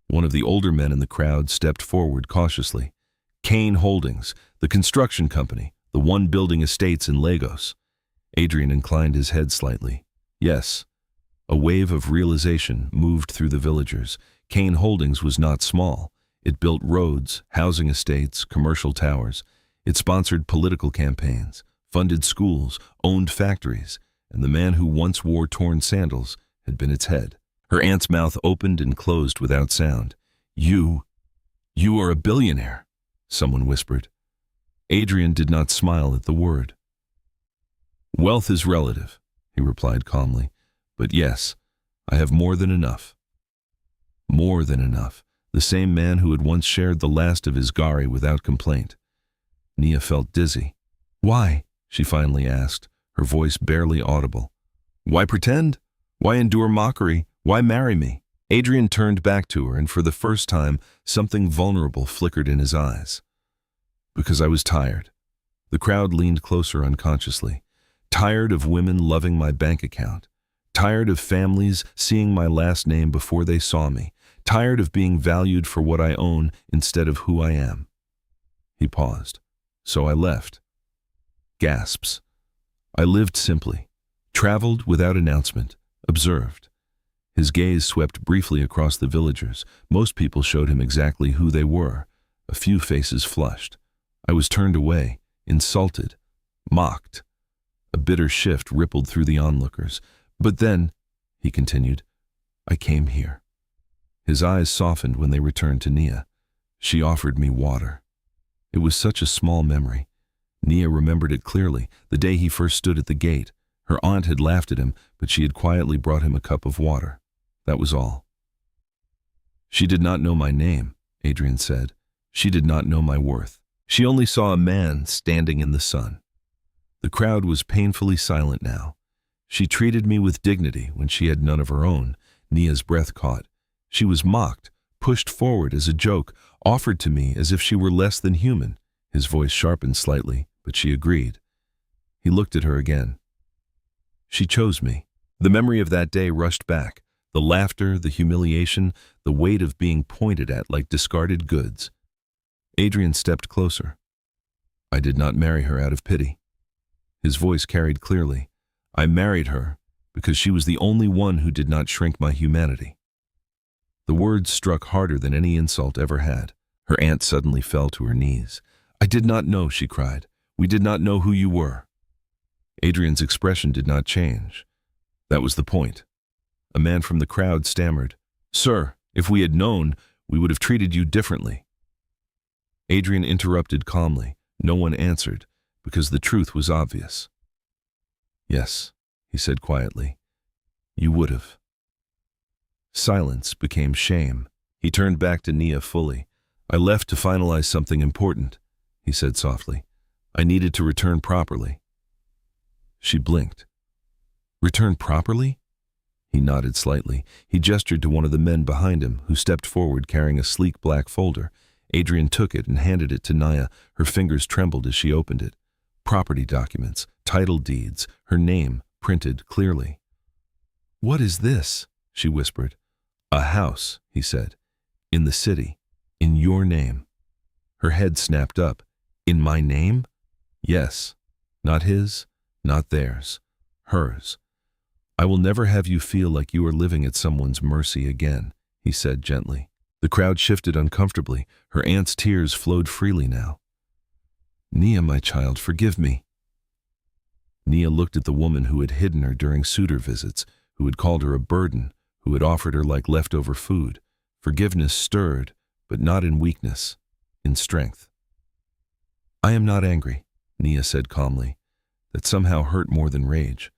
One of the older men in the crowd stepped forward cautiously. "Kane Holdings, the construction company, the one building estates in Lagos." Adrian inclined his head slightly. "Yes." A wave of realization moved through the villagers. Kane Holdings was not small. It built roads, housing estates, commercial towers. It sponsored political campaigns, funded schools, owned factories, and the man who once wore torn sandals had been its head. Her aunt's mouth opened and closed without sound. You are a billionaire," someone whispered. Adrian did not smile at the word. "Wealth is relative," he replied calmly. "But yes, I have more than enough." More than enough. The same man who had once shared the last of his gari without complaint. Nia felt dizzy. "Why?" she finally asked, her voice barely audible. "Why pretend? Why endure mockery? Why marry me?" Adrian turned back to her, and for the first time, something vulnerable flickered in his eyes. "Because I was tired." The crowd leaned closer unconsciously. "Tired of women loving my bank account. Tired of families seeing my last name before they saw me. Tired of being valued for what I own instead of who I am." He paused. "So I left." Gasps. "I lived simply, traveled without announcement, observed." His gaze swept briefly across the villagers. Most people showed him exactly who they were. A few faces flushed. I was turned away, insulted, mocked. A bitter shift rippled through the onlookers. "But then," he continued, "I came here." His eyes softened when they returned to Nia. She offered me water. It was such a small memory. Nia remembered it clearly, the day he first stood at the gate. Her aunt had laughed at him, but she had quietly brought him a cup of water. That was all. She did not know my name, Adrian said. She did not know my worth. She only saw a man standing in the sun. The crowd was painfully silent now. She treated me with dignity when she had none of her own. Nia's breath caught. She was mocked, pushed forward as a joke, offered to me as if she were less than human. His voice sharpened slightly, but she agreed. He looked at her again. She chose me. The memory of that day rushed back. The laughter, the humiliation, the weight of being pointed at like discarded goods. Adrian stepped closer. I did not marry her out of pity. His voice carried clearly. I married her because she was the only one who did not shrink my humanity. The words struck harder than any insult ever had. Her aunt suddenly fell to her knees. I did not know, she cried. We did not know who you were. Adrian's expression did not change. That was the point. A man from the crowd stammered, Sir, if we had known, we would have treated you differently. Adrian interrupted calmly. No one answered, because the truth was obvious. Yes, he said quietly, you would have. Silence became shame. He turned back to Nia fully. I left to finalize something important, he said softly. I needed to return properly. She blinked. Return properly? He nodded slightly. He gestured to one of the men behind him, who stepped forward carrying a sleek black folder. Adrian took it and handed it to Nia. Her fingers trembled as she opened it. Property documents, title deeds, her name printed clearly. What is this? She whispered. A house, he said. In the city. In your name. Her head snapped up. In my name? Yes. Not his, not theirs. Hers. I will never have you feel like you are living at someone's mercy again, he said gently. The crowd shifted uncomfortably. Her aunt's tears flowed freely now. Nia, my child, forgive me. Nia looked at the woman who had hidden her during suitor visits, who had called her a burden, who had offered her like leftover food. Forgiveness stirred, but not in weakness, in strength. I am not angry, Nia said calmly. That somehow hurt more than rage.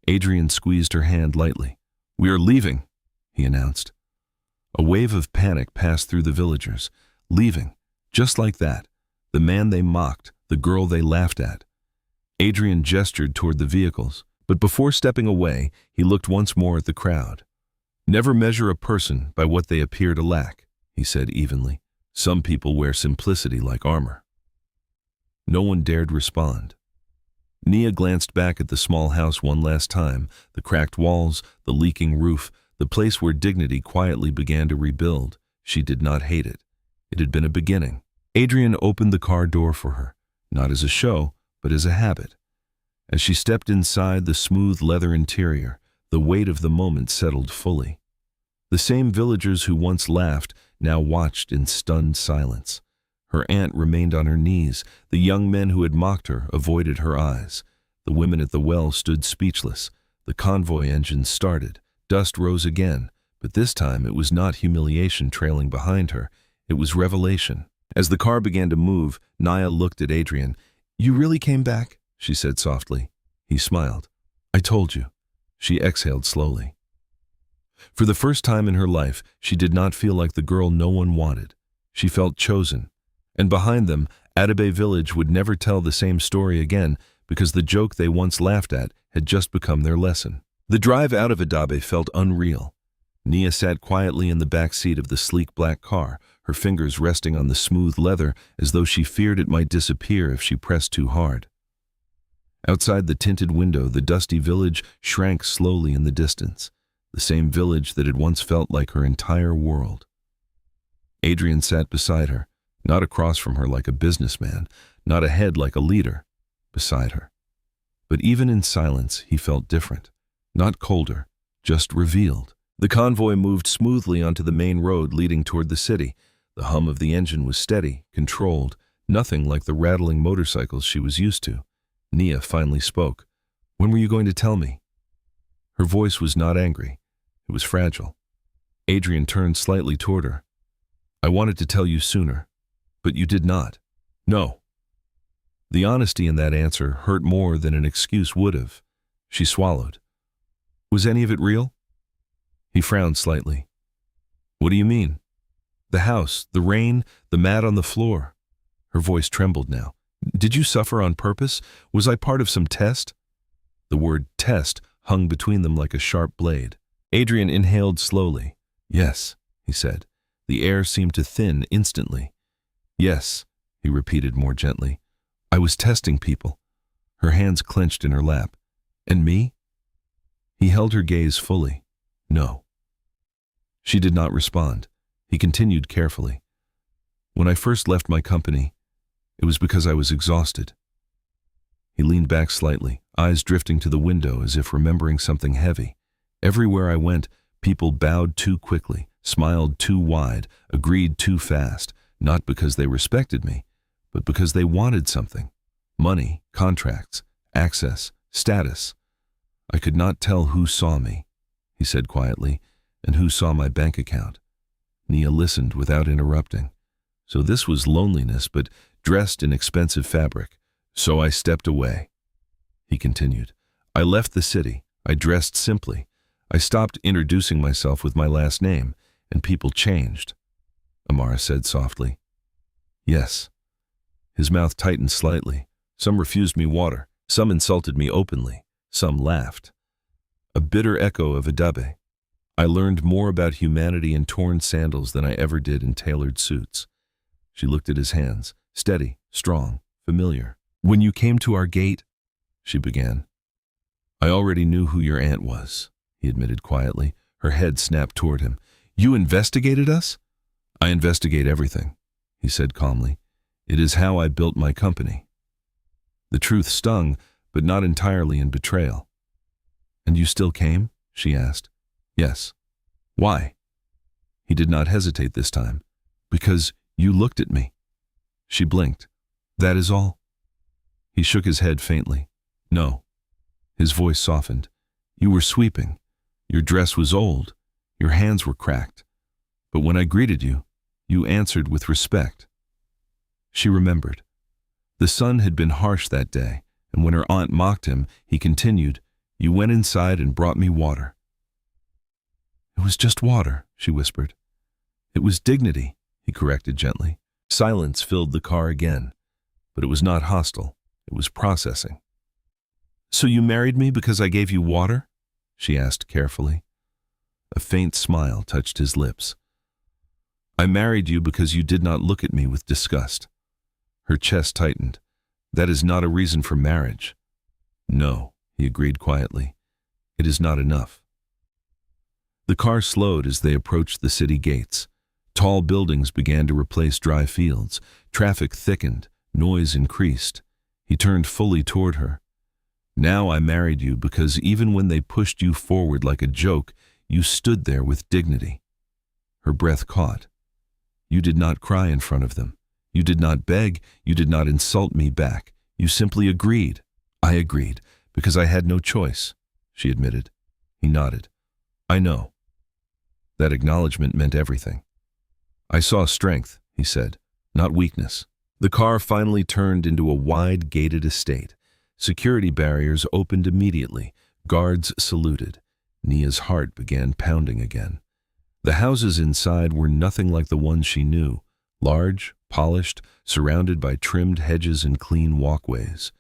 Adrian squeezed her hand lightly. We are leaving, he announced. A wave of panic passed through the villagers. Leaving, just like that. The man they mocked, the girl they laughed at. Adrian gestured toward the vehicles, but before stepping away, he looked once more at the crowd. Never measure a person by what they appear to lack, he said evenly. Some people wear simplicity like armor. No one dared respond. Nia glanced back at the small house one last time, the cracked walls, the leaking roof, the place where dignity quietly began to rebuild. She did not hate it. It had been a beginning. Adrian opened the car door for her, not as a show, but as a habit. As she stepped inside the smooth leather interior, the weight of the moment settled fully. The same villagers who once laughed now watched in stunned silence. Her aunt remained on her knees. The young men who had mocked her avoided her eyes. The women at the well stood speechless. The convoy engine started. Dust rose again, but this time it was not humiliation trailing behind her. It was revelation. As the car began to move, Nia looked at Adrian. You really came back? She said softly. He smiled. I told you. She exhaled slowly. For the first time in her life, she did not feel like the girl no one wanted. She felt chosen. And behind them, Adabe village would never tell the same story again because the joke they once laughed at had just become their lesson. The drive out of Adabe felt unreal. Nia sat quietly in the back seat of the sleek black car, her fingers resting on the smooth leather as though she feared it might disappear if she pressed too hard. Outside the tinted window, the dusty village shrank slowly in the distance, the same village that had once felt like her entire world. Adrian sat beside her, not across from her like a businessman, not ahead like a leader, beside her. But even in silence, he felt different, not colder, just revealed. The convoy moved smoothly onto the main road leading toward the city. The hum of the engine was steady, controlled, nothing like the rattling motorcycles she was used to. Nia finally spoke. When were you going to tell me? Her voice was not angry. It was fragile. Adrian turned slightly toward her. I wanted to tell you sooner, but you did not. No. The honesty in that answer hurt more than an excuse would have. She swallowed. Was any of it real? He frowned slightly. What do you mean? The house, the rain, the mat on the floor. Her voice trembled now. Did you suffer on purpose? Was I part of some test? The word test hung between them like a sharp blade. Adrian inhaled slowly. Yes, he said. The air seemed to thin instantly. Yes, he repeated more gently. I was testing people. Her hands clenched in her lap. And me? He held her gaze fully. No. She did not respond. He continued carefully. When I first left my company, it was because I was exhausted. He leaned back slightly, eyes drifting to the window as if remembering something heavy. Everywhere I went, people bowed too quickly, smiled too wide, agreed too fast, not because they respected me, but because they wanted something. Money, contracts, access, status. I could not tell who saw me, he said quietly, and who saw my bank account. Nia listened without interrupting. So this was loneliness, but dressed in expensive fabric. So I stepped away. He continued. I left the city. I dressed simply. I stopped introducing myself with my last name, and people changed. Amara said softly. Yes. His mouth tightened slightly. Some refused me water. Some insulted me openly. Some laughed. A bitter echo of Adabe. I learned more about humanity in torn sandals than I ever did in tailored suits. She looked at his hands, steady, strong, familiar. When you came to our gate, she began. I already knew who your aunt was, he admitted quietly. Her head snapped toward him. You investigated us? I investigate everything, he said calmly. It is how I built my company. The truth stung, but not entirely in betrayal. And you still came? She asked. Yes. Why? He did not hesitate this time. Because you looked at me. She blinked. That is all? He shook his head faintly. No. His voice softened. You were sweeping. Your dress was old. Your hands were cracked. But when I greeted you, you answered with respect. She remembered. The sun had been harsh that day, and when her aunt mocked him, he continued, You went inside and brought me water. It was just water, she whispered. It was dignity, he corrected gently. Silence filled the car again, but it was not hostile. It was processing. So you married me because I gave you water? She asked carefully. A faint smile touched his lips. I married you because you did not look at me with disgust. Her chest tightened. That is not a reason for marriage. No, he agreed quietly. It is not enough. The car slowed as they approached the city gates. Tall buildings began to replace dry fields. Traffic thickened. Noise increased. He turned fully toward her. Now I married you because even when they pushed you forward like a joke, you stood there with dignity. Her breath caught. You did not cry in front of them. You did not beg. You did not insult me back. You simply agreed. I agreed because I had no choice, she admitted. He nodded. I know. That acknowledgement meant everything. I saw strength, he said, not weakness. The car finally turned into a wide, gated estate. Security barriers opened immediately. Guards saluted. Nia's heart began pounding again. The houses inside were nothing like the ones she knew. Large, polished, surrounded by trimmed hedges and clean walkways.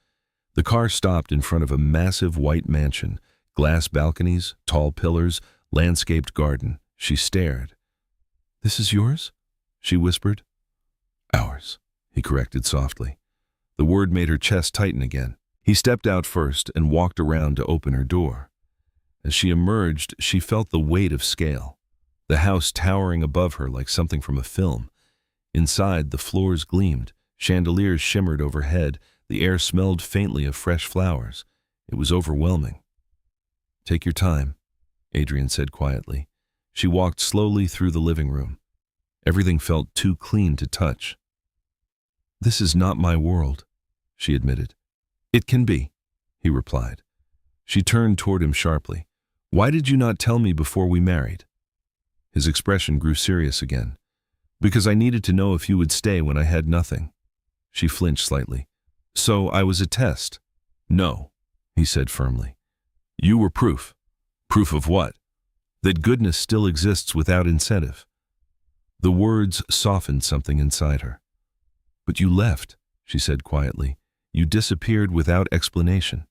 The car stopped in front of a massive white mansion. Glass balconies, tall pillars, landscaped garden. She stared. This is yours? She whispered. Ours, he corrected softly. The word made her chest tighten again. He stepped out first and walked around to open her door. As she emerged, she felt the weight of scale. The house towering above her like something from a film. Inside, the floors gleamed. Chandeliers shimmered overhead. The air smelled faintly of fresh flowers. It was overwhelming. Take your time, Adrian said quietly. She walked slowly through the living room. Everything felt too clean to touch. This is not my world, she admitted. It can be, he replied. She turned toward him sharply. Why did you not tell me before we married? His expression grew serious again. Because I needed to know if you would stay when I had nothing. She flinched slightly. So I was a test. No, he said firmly. You were proof. Proof of what? That goodness still exists without incentive. The words softened something inside her. But you left, she said quietly. You disappeared without explanation.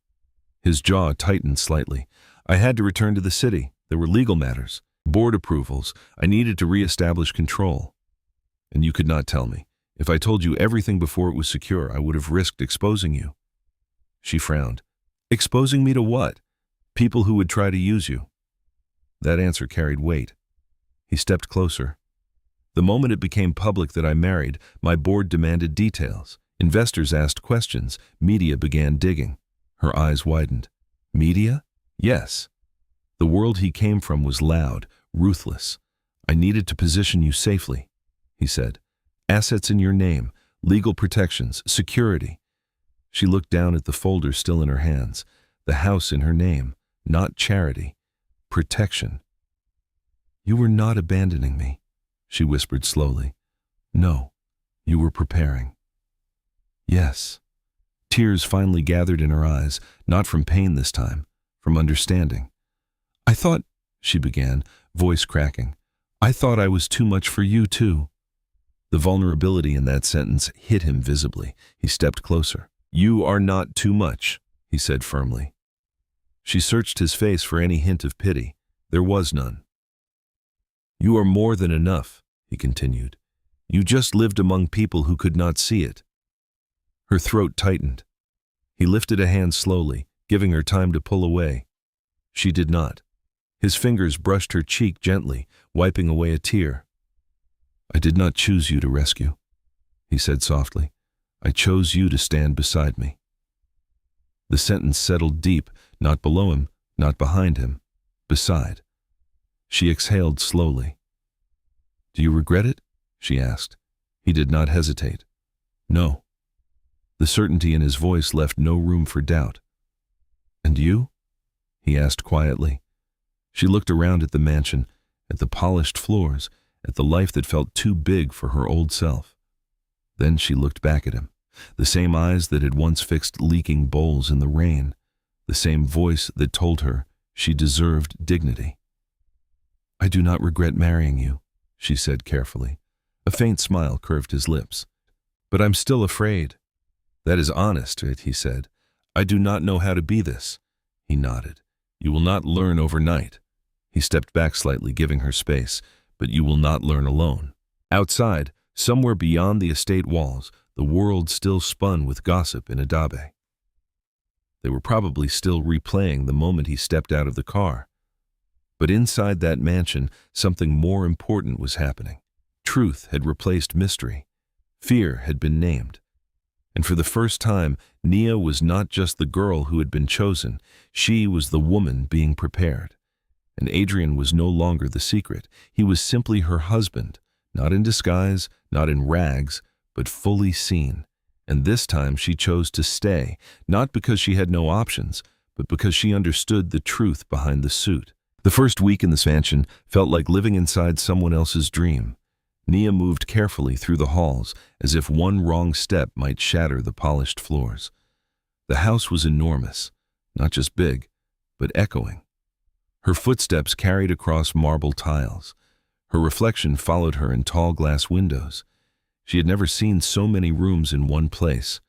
His jaw tightened slightly. I had to return to the city. There were legal matters, board approvals. I needed to reestablish control. And you could not tell me. If I told you everything before it was secure, I would have risked exposing you. She frowned. Exposing me to what? People who would try to use you. That answer carried weight. He stepped closer. The moment it became public that I married, my board demanded details. Investors asked questions. Media began digging. Her eyes widened. Media? Yes. The world he came from was loud, ruthless. I needed to position you safely, he said. Assets in your name, legal protections, security. She looked down at the folder still in her hands. The house in her name, not charity. Protection. You were not abandoning me, she whispered slowly. No, you were preparing. Yes. Tears finally gathered in her eyes, not from pain this time, from understanding. I thought, she began, voice cracking, I thought I was too much for you too. The vulnerability in that sentence hit him visibly. He stepped closer. You are not too much, he said firmly. She searched his face for any hint of pity. There was none. You are more than enough, he continued. You just lived among people who could not see it. Her throat tightened. He lifted a hand slowly, giving her time to pull away. She did not. His fingers brushed her cheek gently, wiping away a tear. I did not choose you to rescue, he said softly. I chose you to stand beside me. The sentence settled deep, not below him, not behind him, beside. She exhaled slowly. Do you regret it? She asked. He did not hesitate. No. The certainty in his voice left no room for doubt. And you? He asked quietly. She looked around at the mansion, at the polished floors, at the life that felt too big for her old self. Then she looked back at him, the same eyes that had once fixed leaking bowls in the rain, the same voice that told her she deserved dignity. I do not regret marrying you, she said carefully. A faint smile curved his lips. But I'm still afraid. That is honest, he said. I do not know how to be this. He nodded. You will not learn overnight. He stepped back slightly, giving her space. But you will not learn alone. Outside, somewhere beyond the estate walls, the world still spun with gossip in Adabe. They were probably still replaying the moment he stepped out of the car. But inside that mansion, something more important was happening. Truth had replaced mystery. Fear had been named. And for the first time, Nia was not just the girl who had been chosen. She was the woman being prepared. And Adrian was no longer the secret. He was simply her husband, not in disguise, not in rags, but fully seen. And this time she chose to stay, not because she had no options, but because she understood the truth behind the suit. The first week in this mansion felt like living inside someone else's dream. Nia moved carefully through the halls, as if one wrong step might shatter the polished floors. The house was enormous, not just big, but echoing. Her footsteps carried across marble tiles. Her reflection followed her in tall glass windows. She had never seen so many rooms in one place.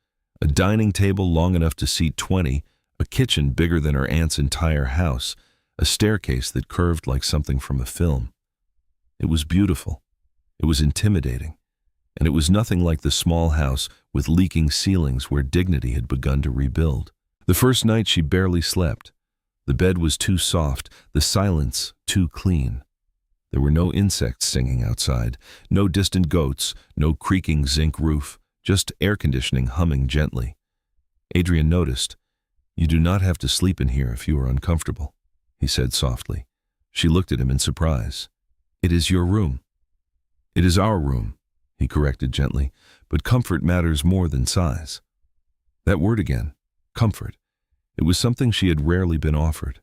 A dining table long enough to seat 20, a kitchen bigger than her aunt's entire house, a staircase that curved like something from a film. It was beautiful. It was intimidating. And it was nothing like the small house with leaking ceilings where dignity had begun to rebuild. The first night she barely slept. The bed was too soft, the silence too clean. There were no insects singing outside, no distant goats, no creaking zinc roof, just air conditioning humming gently. Adrian noticed. You do not have to sleep in here if you are uncomfortable, he said softly. She looked at him in surprise. It is your room. It is our room, he corrected gently, but comfort matters more than size. That word again, comfort. It was something she had rarely been offered.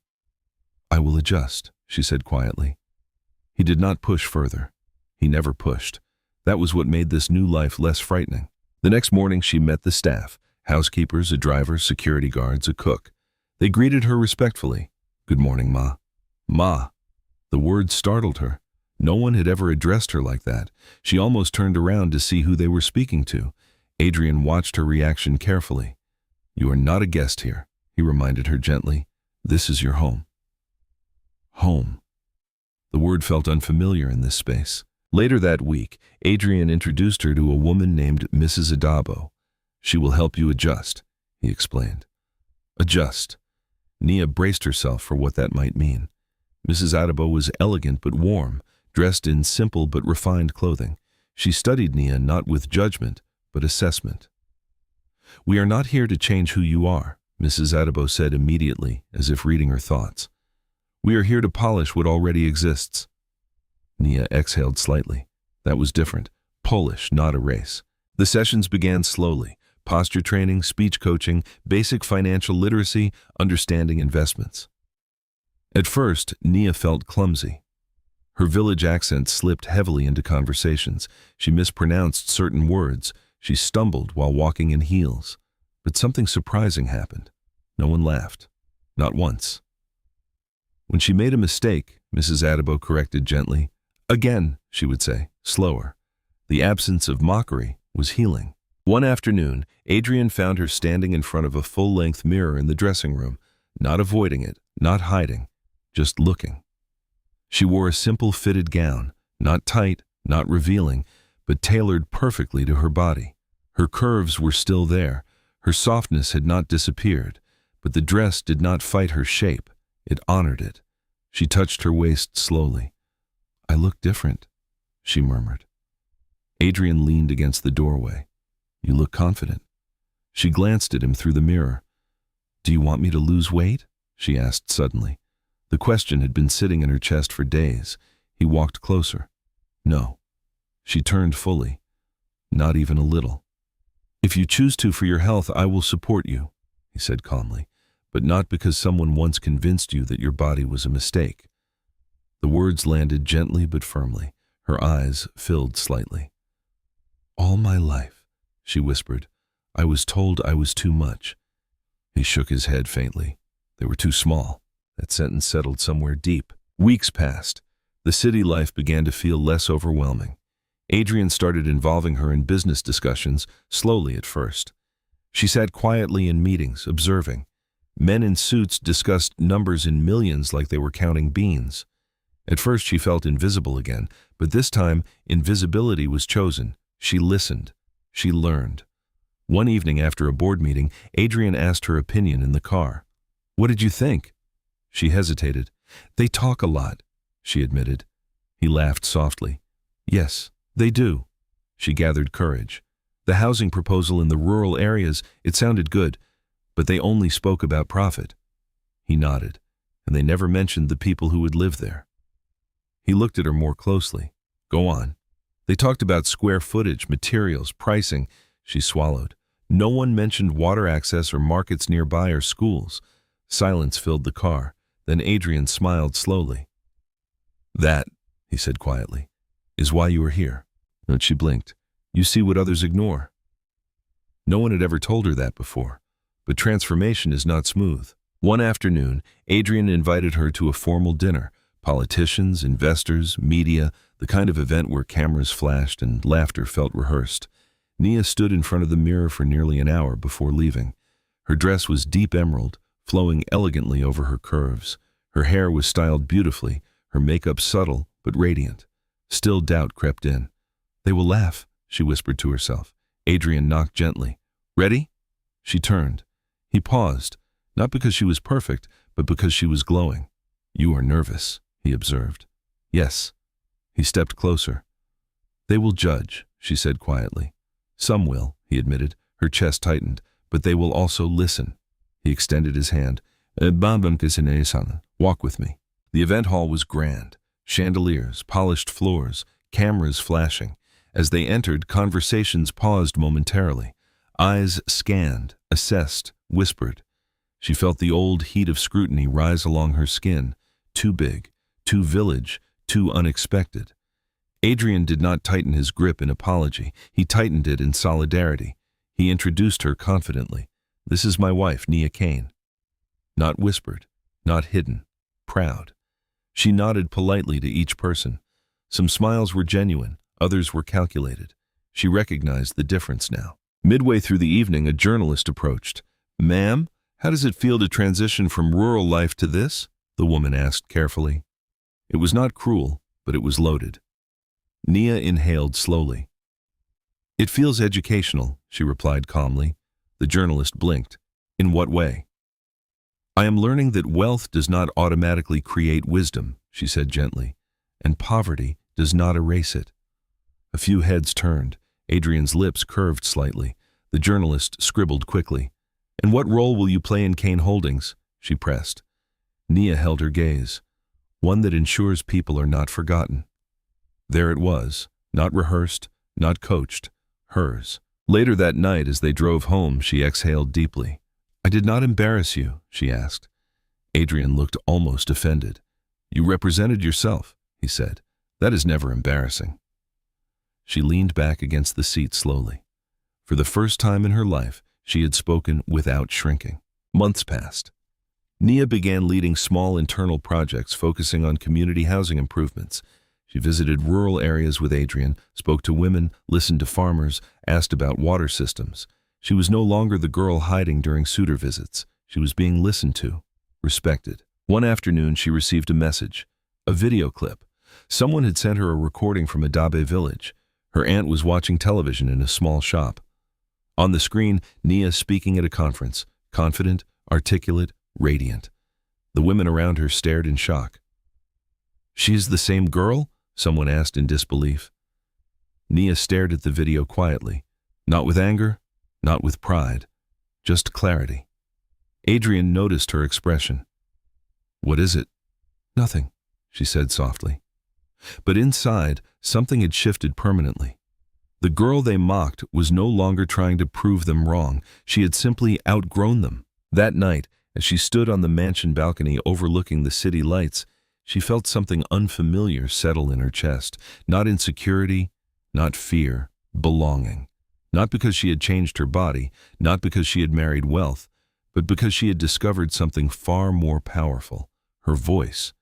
I will adjust, she said quietly. He did not push further. He never pushed. That was what made this new life less frightening. The next morning she met the staff. Housekeepers, a driver, security guards, a cook. They greeted her respectfully. "Good morning, Ma." Ma. The word startled her. No one had ever addressed her like that. She almost turned around to see who they were speaking to. Adrian watched her reaction carefully. "You are not a guest here," he reminded her gently. "This is your home." Home. The word felt unfamiliar in this space. Later that week, Adrian introduced her to a woman named Mrs. Adabe. "She will help you adjust," he explained. Adjust. Nia braced herself for what that might mean. Mrs. Adabe was elegant but warm, dressed in simple but refined clothing. She studied Nia not with judgment, but assessment. "We are not here to change who you are," Mrs. Adabe said immediately, as if reading her thoughts. "We are here to polish what already exists." Nia exhaled slightly. That was different. Polish, not erase. The sessions began slowly. Posture training, speech coaching, basic financial literacy, understanding investments. At first, Nia felt clumsy. Her village accent slipped heavily into conversations. She mispronounced certain words. She stumbled while walking in heels. But something surprising happened. No one laughed. Not once. When she made a mistake, Mrs. Adabe corrected gently. "Again," she would say, slower. The absence of mockery was healing. One afternoon, Adrian found her standing in front of a full-length mirror in the dressing room, not avoiding it, not hiding, just looking. She wore a simple fitted gown, not tight, not revealing, but tailored perfectly to her body. Her curves were still there. Her softness had not disappeared, but the dress did not fight her shape. It honored it. She touched her waist slowly. "I look different," she murmured. Adrian leaned against the doorway. "You look confident." She glanced at him through the mirror. "Do you want me to lose weight?" she asked suddenly. The question had been sitting in her chest for days. He walked closer. "No." She turned fully. "Not even a little." "If you choose to for your health, I will support you," he said calmly, "but not because someone once convinced you that your body was a mistake." The words landed gently but firmly. Her eyes filled slightly. "All my life," she whispered, "I was told I was too much." He shook his head faintly. They were too small. That sentence settled somewhere deep. Weeks passed. The city life began to feel less overwhelming. Adrian started involving her in business discussions, slowly at first. She sat quietly in meetings, observing. Men in suits discussed numbers in millions like they were counting beans. At first she felt invisible again, but this time invisibility was chosen. She listened. She learned. One evening after a board meeting, Adrian asked her opinion in the car. "What did you think?" She hesitated. "They talk a lot," she admitted. He laughed softly. "Yes, they do." She gathered courage. The housing proposal in the rural areas, it sounded good, but they only spoke about profit. He nodded, and they never mentioned the people who would live there. He looked at her more closely. "Go on." "They talked about square footage, materials, pricing." She swallowed. No one mentioned water access or markets nearby or schools. Silence filled the car. Then Adrian smiled slowly. "That," he said quietly, "is why you are here." And she blinked. "You see what others ignore." No one had ever told her that before. But transformation is not smooth. One afternoon, Adrian invited her to a formal dinner. Politicians, investors, media, the kind of event where cameras flashed and laughter felt rehearsed. Nia stood in front of the mirror for nearly an hour before leaving. Her dress was deep emerald, flowing elegantly over her curves. Her hair was styled beautifully, her makeup subtle but radiant. Still doubt crept in. "They will laugh," she whispered to herself. Adrian knocked gently. "Ready?" She turned. He paused, not because she was perfect, but because she was glowing. "You are nervous," he observed. "Yes." He stepped closer. "They will judge," she said quietly. "Some will," he admitted. Her chest tightened. "But they will also listen." He extended his hand. "Walk with me." The event hall was grand. Chandeliers, polished floors, cameras flashing. As they entered, conversations paused momentarily. Eyes scanned, assessed, whispered. She felt the old heat of scrutiny rise along her skin. Too big, too village, too unexpected. Adrian did not tighten his grip in apology. He tightened it in solidarity. He introduced her confidently. "This is my wife, Nia Kane." Not whispered, not hidden, proud. She nodded politely to each person. Some smiles were genuine, others were calculated. She recognized the difference now. Midway through the evening, a journalist approached. "Ma'am, how does it feel to transition from rural life to this?" the woman asked carefully. It was not cruel, but it was loaded. Nia inhaled slowly. "It feels educational," she replied calmly. The journalist blinked. "In what way?" "I am learning that wealth does not automatically create wisdom," she said gently, "and poverty does not erase it." A few heads turned. Adrian's lips curved slightly. The journalist scribbled quickly. "And what role will you play in Kane Holdings?" she pressed. Nia held her gaze. "One that ensures people are not forgotten." There it was, not rehearsed, not coached, hers. Later that night, as they drove home, she exhaled deeply. "I did not embarrass you," she asked. Adrian looked almost offended. "You represented yourself," he said. "That is never embarrassing." She leaned back against the seat slowly. For the first time in her life, she had spoken without shrinking. Months passed. Nia began leading small internal projects focusing on community housing improvements. She visited rural areas with Adrian, spoke to women, listened to farmers, asked about water systems. She was no longer the girl hiding during suitor visits. She was being listened to, respected. One afternoon, she received a message, a video clip. Someone had sent her a recording from Adabe village. Her aunt was watching television in a small shop. On the screen, Nia speaking at a conference, confident, articulate, radiant. The women around her stared in shock. "She is the same girl?" someone asked in disbelief. Nia stared at the video quietly, not with anger, not with pride, just clarity. Adrian noticed her expression. "What is it?" "Nothing," she said softly. But inside, something had shifted permanently. The girl they mocked was no longer trying to prove them wrong. She had simply outgrown them. That night, as she stood on the mansion balcony overlooking the city lights, she felt something unfamiliar settle in her chest. Not insecurity, not fear, belonging. Not because she had changed her body, not because she had married wealth, but because she had discovered something far more powerful, her voice.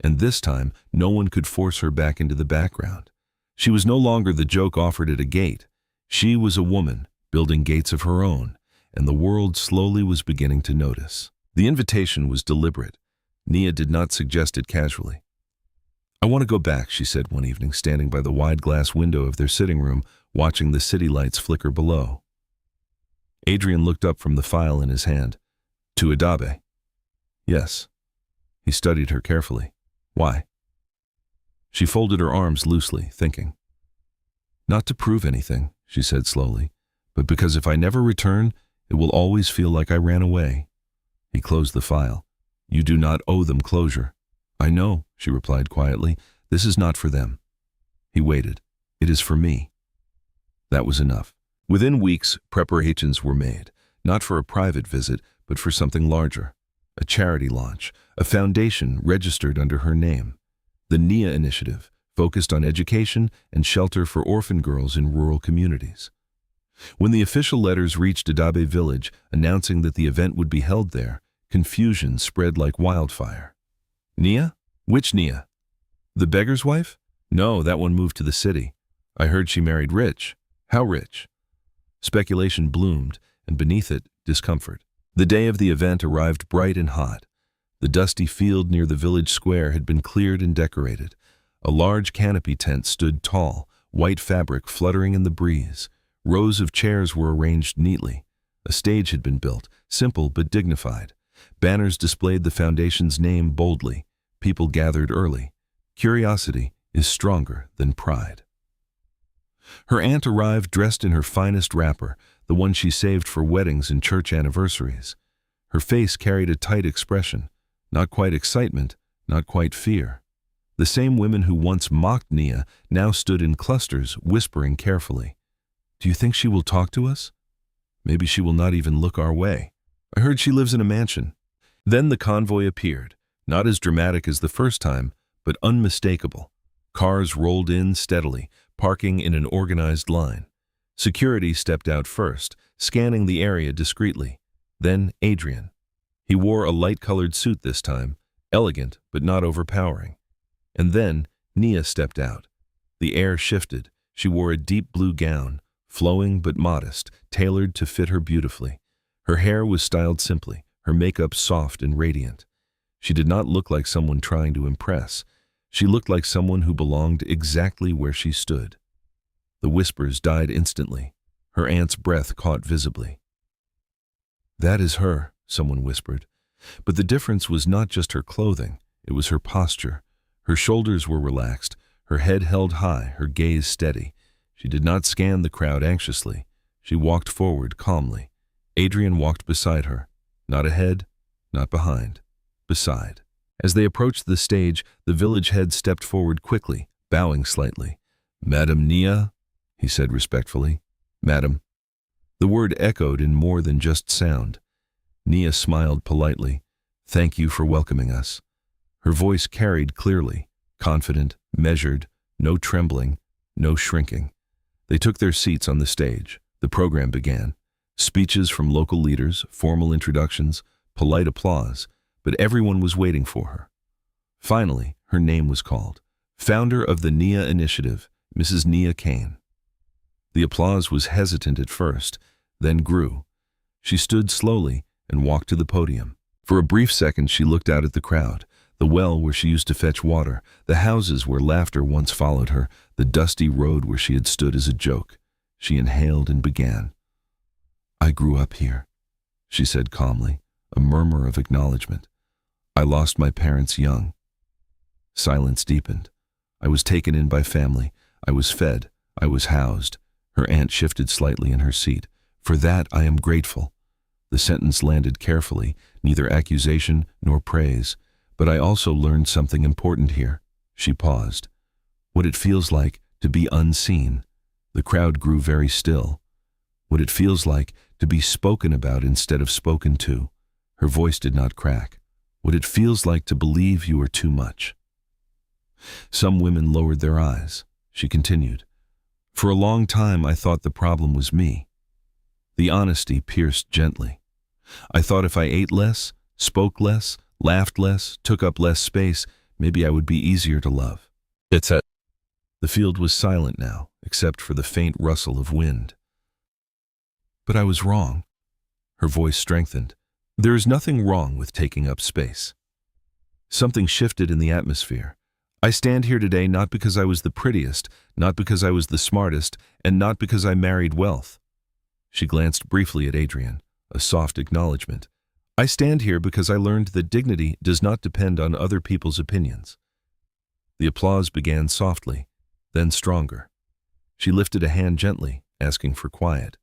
And this time, no one could force her back into the background. She was no longer the joke offered at a gate. She was a woman, building gates of her own, and the world slowly was beginning to notice. The invitation was deliberate. Nia did not suggest it casually. "I want to go back," she said one evening, standing by the wide glass window of their sitting room, watching the city lights flicker below. Adrian looked up from the file in his hand. "To Adabe?" "Yes." He studied her carefully. "Why?" She folded her arms loosely, thinking. "Not to prove anything," she said slowly, "but because if I never return, it will always feel like I ran away." He closed the file. "You do not owe them closure." "I know," she replied quietly. "This is not for them." He waited. "It is for me." That was enough. Within weeks, preparations were made, not for a private visit, but for something larger. A charity launch, a foundation registered under her name. The Nia Initiative, focused on education and shelter for orphan girls in rural communities. When the official letters reached Adabe village announcing that the event would be held there, confusion spread like wildfire. "Nia? Which Nia? The beggar's wife? No, that one moved to the city. I heard she married rich. How rich?" Speculation bloomed, and beneath it, discomfort. The day of the event arrived bright and hot. The dusty field near the village square had been cleared and decorated. A large canopy tent stood tall, white fabric fluttering in the breeze. Rows of chairs were arranged neatly. A stage had been built, simple but dignified. Banners displayed the foundation's name boldly. People gathered early. Curiosity is stronger than pride. Her aunt arrived dressed in her finest wrapper, the one she saved for weddings and church anniversaries. Her face carried a tight expression, not quite excitement, not quite fear. The same women who once mocked Nia now stood in clusters, whispering carefully. "Do you think she will talk to us? Maybe she will not even look our way. I heard she lives in a mansion." Then the convoy appeared, not as dramatic as the first time, but unmistakable. Cars rolled in steadily, parking in an organized line. Security stepped out first, scanning the area discreetly. Then Adrian. He wore a light-colored suit this time, elegant but not overpowering. And then Nia stepped out. The air shifted. She wore a deep blue gown, flowing but modest, tailored to fit her beautifully. Her hair was styled simply, her makeup soft and radiant. She did not look like someone trying to impress. She looked like someone who belonged exactly where she stood. The whispers died instantly. Her aunt's breath caught visibly. "That is her," someone whispered. But the difference was not just her clothing, it was her posture. Her shoulders were relaxed, her head held high, her gaze steady. She did not scan the crowd anxiously. She walked forward calmly. Adrian walked beside her. Not ahead, not behind. Beside. As they approached the stage, the village head stepped forward quickly, bowing slightly. "Madam Nia," he said respectfully. "Madam." The word echoed in more than just sound. Nia smiled politely. "Thank you for welcoming us." Her voice carried clearly, confident, measured, no trembling, no shrinking. They took their seats on the stage. The program began. Speeches from local leaders, formal introductions, polite applause, but everyone was waiting for her. Finally, her name was called. Founder of the Nia Initiative, Mrs. Nia Kane. The applause was hesitant at first, then grew. She stood slowly and walked to the podium. For a brief second she looked out at the crowd, the well where she used to fetch water, the houses where laughter once followed her, the dusty road where she had stood as a joke. She inhaled and began. "I grew up here," she said calmly, a murmur of acknowledgement. "I lost my parents young." Silence deepened. "I was taken in by family. I was fed. I was housed." Her aunt shifted slightly in her seat. "For that I am grateful." The sentence landed carefully, neither accusation nor praise. "But I also learned something important here." She paused. "What it feels like to be unseen." The crowd grew very still. "What it feels like to be spoken about instead of spoken to." Her voice did not crack. "What it feels like to believe you are too much." Some women lowered their eyes. She continued. "For a long time I thought the problem was me." The honesty pierced gently. "I thought if I ate less, spoke less, laughed less, took up less space, maybe I would be easier to love." It's it. The field was silent now, except for the faint rustle of wind. "But I was wrong." Her voice strengthened. "There is nothing wrong with taking up space." Something shifted in the atmosphere. "I stand here today not because I was the prettiest, not because I was the smartest, and not because I married wealth." She glanced briefly at Adrian, a soft acknowledgement. "I stand here because I learned that dignity does not depend on other people's opinions." The applause began softly, then stronger. She lifted a hand gently, asking for quiet.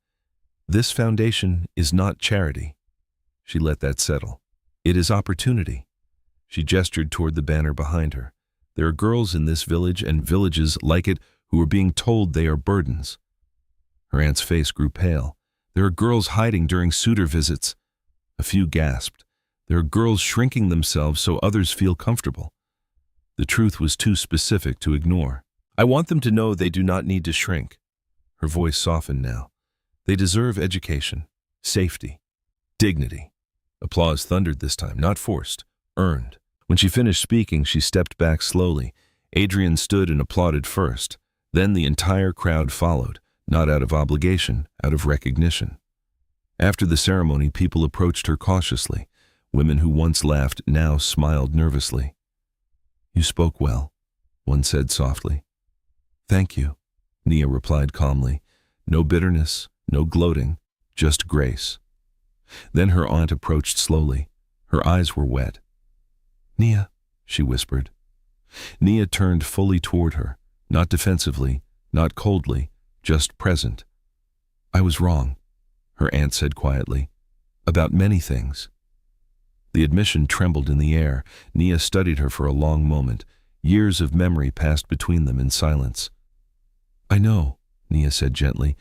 "This foundation is not charity." She let that settle. "It is opportunity." She gestured toward the banner behind her. "There are girls in this village and villages like it who are being told they are burdens." Her aunt's face grew pale. "There are girls hiding during suitor visits." A few gasped. "There are girls shrinking themselves so others feel comfortable." The truth was too specific to ignore. "I want them to know they do not need to shrink." Her voice softened now. "They deserve education, safety, dignity." Applause thundered this time, not forced, earned. When she finished speaking, she stepped back slowly. Adrian stood and applauded first. Then the entire crowd followed, not out of obligation, out of recognition. After the ceremony, people approached her cautiously. Women who once laughed now smiled nervously. "You spoke well," one said softly. "Thank you," Nia replied calmly. No bitterness, no gloating, just grace. Then her aunt approached slowly. Her eyes were wet. "Nia," she whispered. Nia turned fully toward her, not defensively, not coldly, just present. "I was wrong," her aunt said quietly, "about many things." The admission trembled in the air. Nia studied her for a long moment. Years of memory passed between them in silence. "I know," Nia said gently.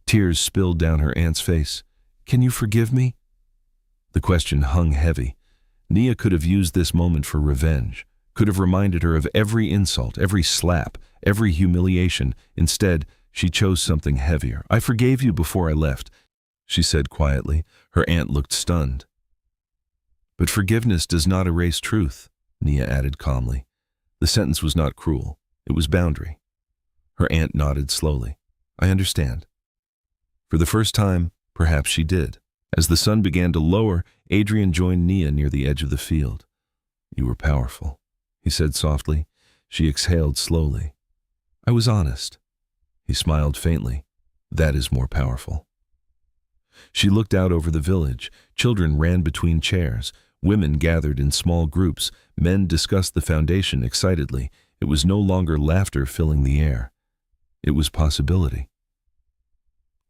Tears spilled down her aunt's face. "Can you forgive me?" The question hung heavy. Nia could have used this moment for revenge, could have reminded her of every insult, every slap, every humiliation. Instead, she chose something heavier. "I forgave you before I left." she said quietly. Her aunt looked stunned. But forgiveness does not erase truth, Nia added calmly. The sentence was not cruel. It was boundary. Her aunt nodded slowly. I understand. For the first time, perhaps she did. As the sun began to lower, Adrian joined Nia near the edge of the field. You were powerful, he said softly. She exhaled slowly. I was honest. He smiled faintly. That is more powerful. She looked out over the village. Children ran between chairs. Women gathered in small groups. Men discussed the foundation excitedly. It was no longer laughter filling the air. It was possibility.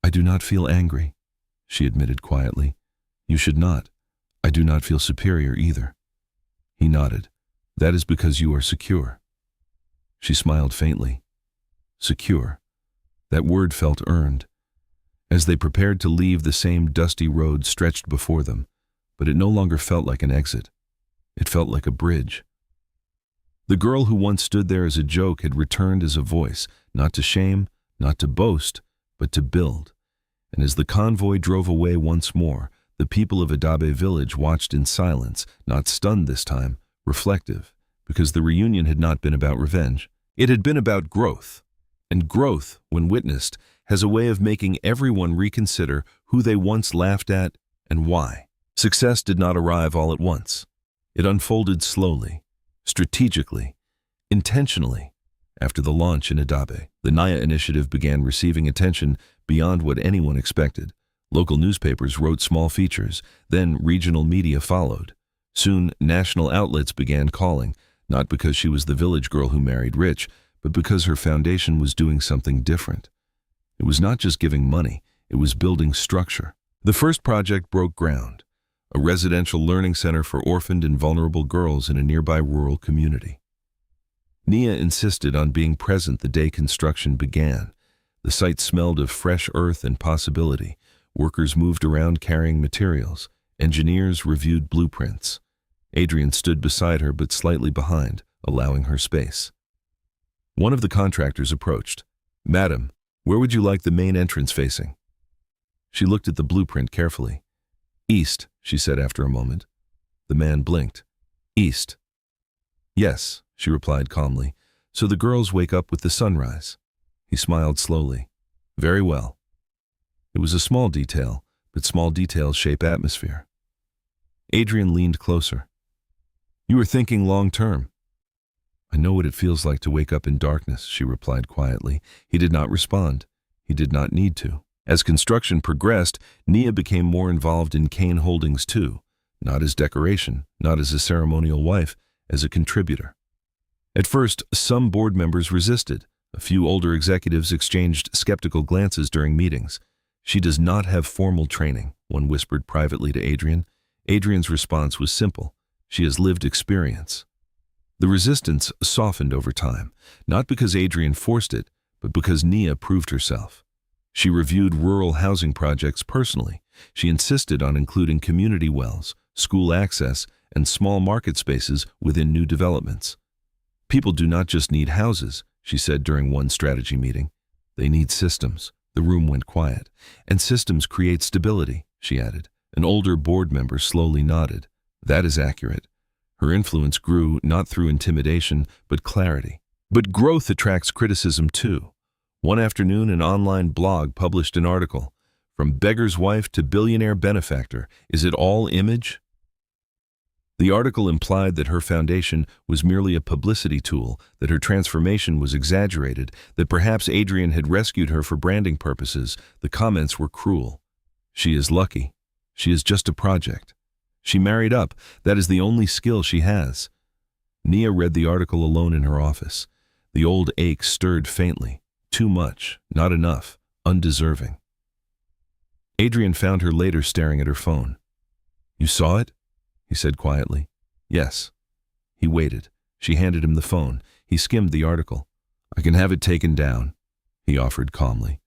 I do not feel angry, she admitted quietly. You should not. I do not feel superior either. He nodded. That is because you are secure. She smiled faintly. Secure. That word felt earned. As they prepared to leave, the same dusty road stretched before them, but it no longer felt like an exit. It felt like a bridge. The girl who once stood there as a joke had returned as a voice, not to shame, not to boast, but to build. And as the convoy drove away once more, the people of Adabe village watched in silence, not stunned this time, reflective, because the reunion had not been about revenge. It had been about growth. And growth, when witnessed, has a way of making everyone reconsider who they once laughed at and why. Success did not arrive all at once. It unfolded slowly, strategically, intentionally. After the launch in Adabe, the Naya initiative began receiving attention beyond what anyone expected. Local newspapers wrote small features, then regional media followed. Soon, national outlets began calling, not because she was the village girl who married rich, but because her foundation was doing something different. It was not just giving money, it was building structure. The first project broke ground, a residential learning center for orphaned and vulnerable girls in a nearby rural community. Nia insisted on being present the day construction began. The site smelled of fresh earth and possibility. Workers moved around carrying materials. Engineers reviewed blueprints. Adrian stood beside her but slightly behind, allowing her space. One of the contractors approached. Madam, where would you like the main entrance facing? She looked at the blueprint carefully. East, she said after a moment. The man blinked. East. Yes, she replied calmly. So the girls wake up with the sunrise. He smiled slowly. Very well. It was a small detail, but small details shape atmosphere. Adrian leaned closer. You were thinking long term. I know what it feels like to wake up in darkness, she replied quietly. He did not respond. He did not need to. As construction progressed, Nia became more involved in Kane Holdings too, not as decoration, not as a ceremonial wife, as a contributor. At first, some board members resisted. A few older executives exchanged skeptical glances during meetings. She does not have formal training, one whispered privately to Adrian. Adrian's response was simple. She has lived experience. The resistance softened over time, not because Adrian forced it, but because Nia proved herself. She reviewed rural housing projects personally. She insisted on including community wells, school access, and small market spaces within new developments. People do not just need houses, she said during one strategy meeting. They need systems. The room went quiet. And systems create stability, she added. An older board member slowly nodded. That is accurate. Her influence grew not through intimidation, but clarity. But growth attracts criticism too. One afternoon, an online blog published an article. From beggar's wife to billionaire benefactor, is it all image? The article implied that her foundation was merely a publicity tool, that her transformation was exaggerated, that perhaps Adrian had rescued her for branding purposes. The comments were cruel. She is lucky. She is just a project. She married up. That is the only skill she has. Nia read the article alone in her office. The old ache stirred faintly. Too much, not enough, undeserving. Adrian found her later staring at her phone. You saw it? He said quietly. Yes. He waited. She handed him the phone. He skimmed the article. I can have it taken down, he offered calmly.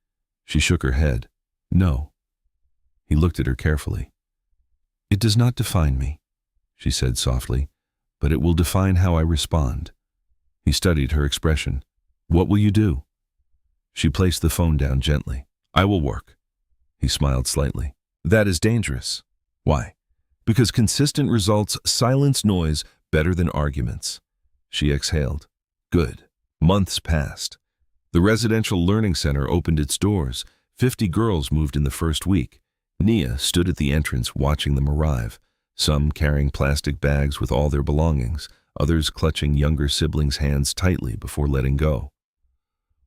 She shook her head. No. He looked at her carefully. It does not define me, she said softly, but it will define how I respond. He studied her expression. What will you do? She placed the phone down gently. I will work. He smiled slightly. That is dangerous. Why? Because consistent results silence noise better than arguments. She exhaled. Good. Months passed. The residential learning center opened its doors. 50 girls moved in the first week. Nia stood at the entrance watching them arrive, some carrying plastic bags with all their belongings, others clutching younger siblings' hands tightly before letting go.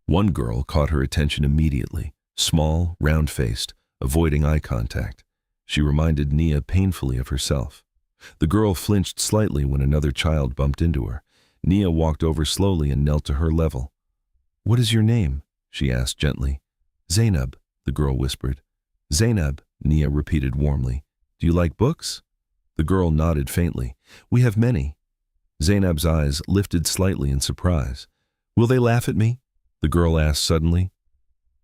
One girl caught her attention immediately, small, round-faced, avoiding eye contact. She reminded Nia painfully of herself. The girl flinched slightly when another child bumped into her. Nia walked over slowly and knelt to her level. "What is your name?" she asked gently. "Zainab," the girl whispered. "Zainab," Nia repeated warmly. "Do you like books?" The girl nodded faintly. "We have many." Zainab's eyes lifted slightly in surprise. "Will they laugh at me?" the girl asked suddenly.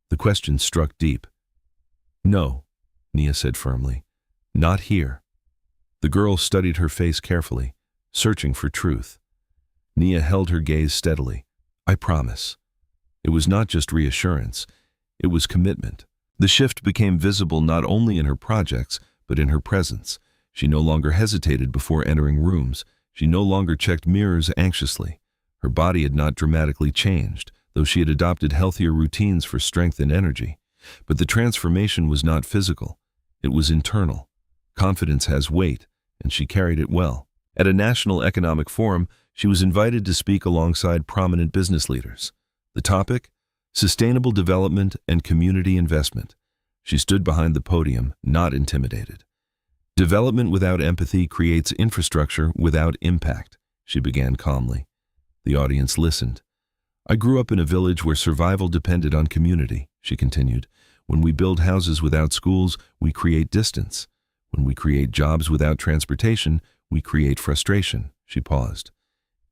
The question struck deep. "No," Nia said firmly. "Not here." The girl studied her face carefully, searching for truth. Nia held her gaze steadily. "I promise." It was not just reassurance. It was commitment. The shift became visible not only in her projects, but in her presence. She no longer hesitated before entering rooms. She no longer checked mirrors anxiously. Her body had not dramatically changed, though she had adopted healthier routines for strength and energy. But the transformation was not physical. It was internal. Confidence has weight, and she carried it well. At a national economic forum, she was invited to speak alongside prominent business leaders. The topic? Sustainable development and community investment. She stood behind the podium, not intimidated. "Development without empathy creates infrastructure without impact," she began calmly. The audience listened. "I grew up in a village where survival depended on community," she continued. "When we build houses without schools, we create distance. When we create jobs without transportation, we create frustration." She paused.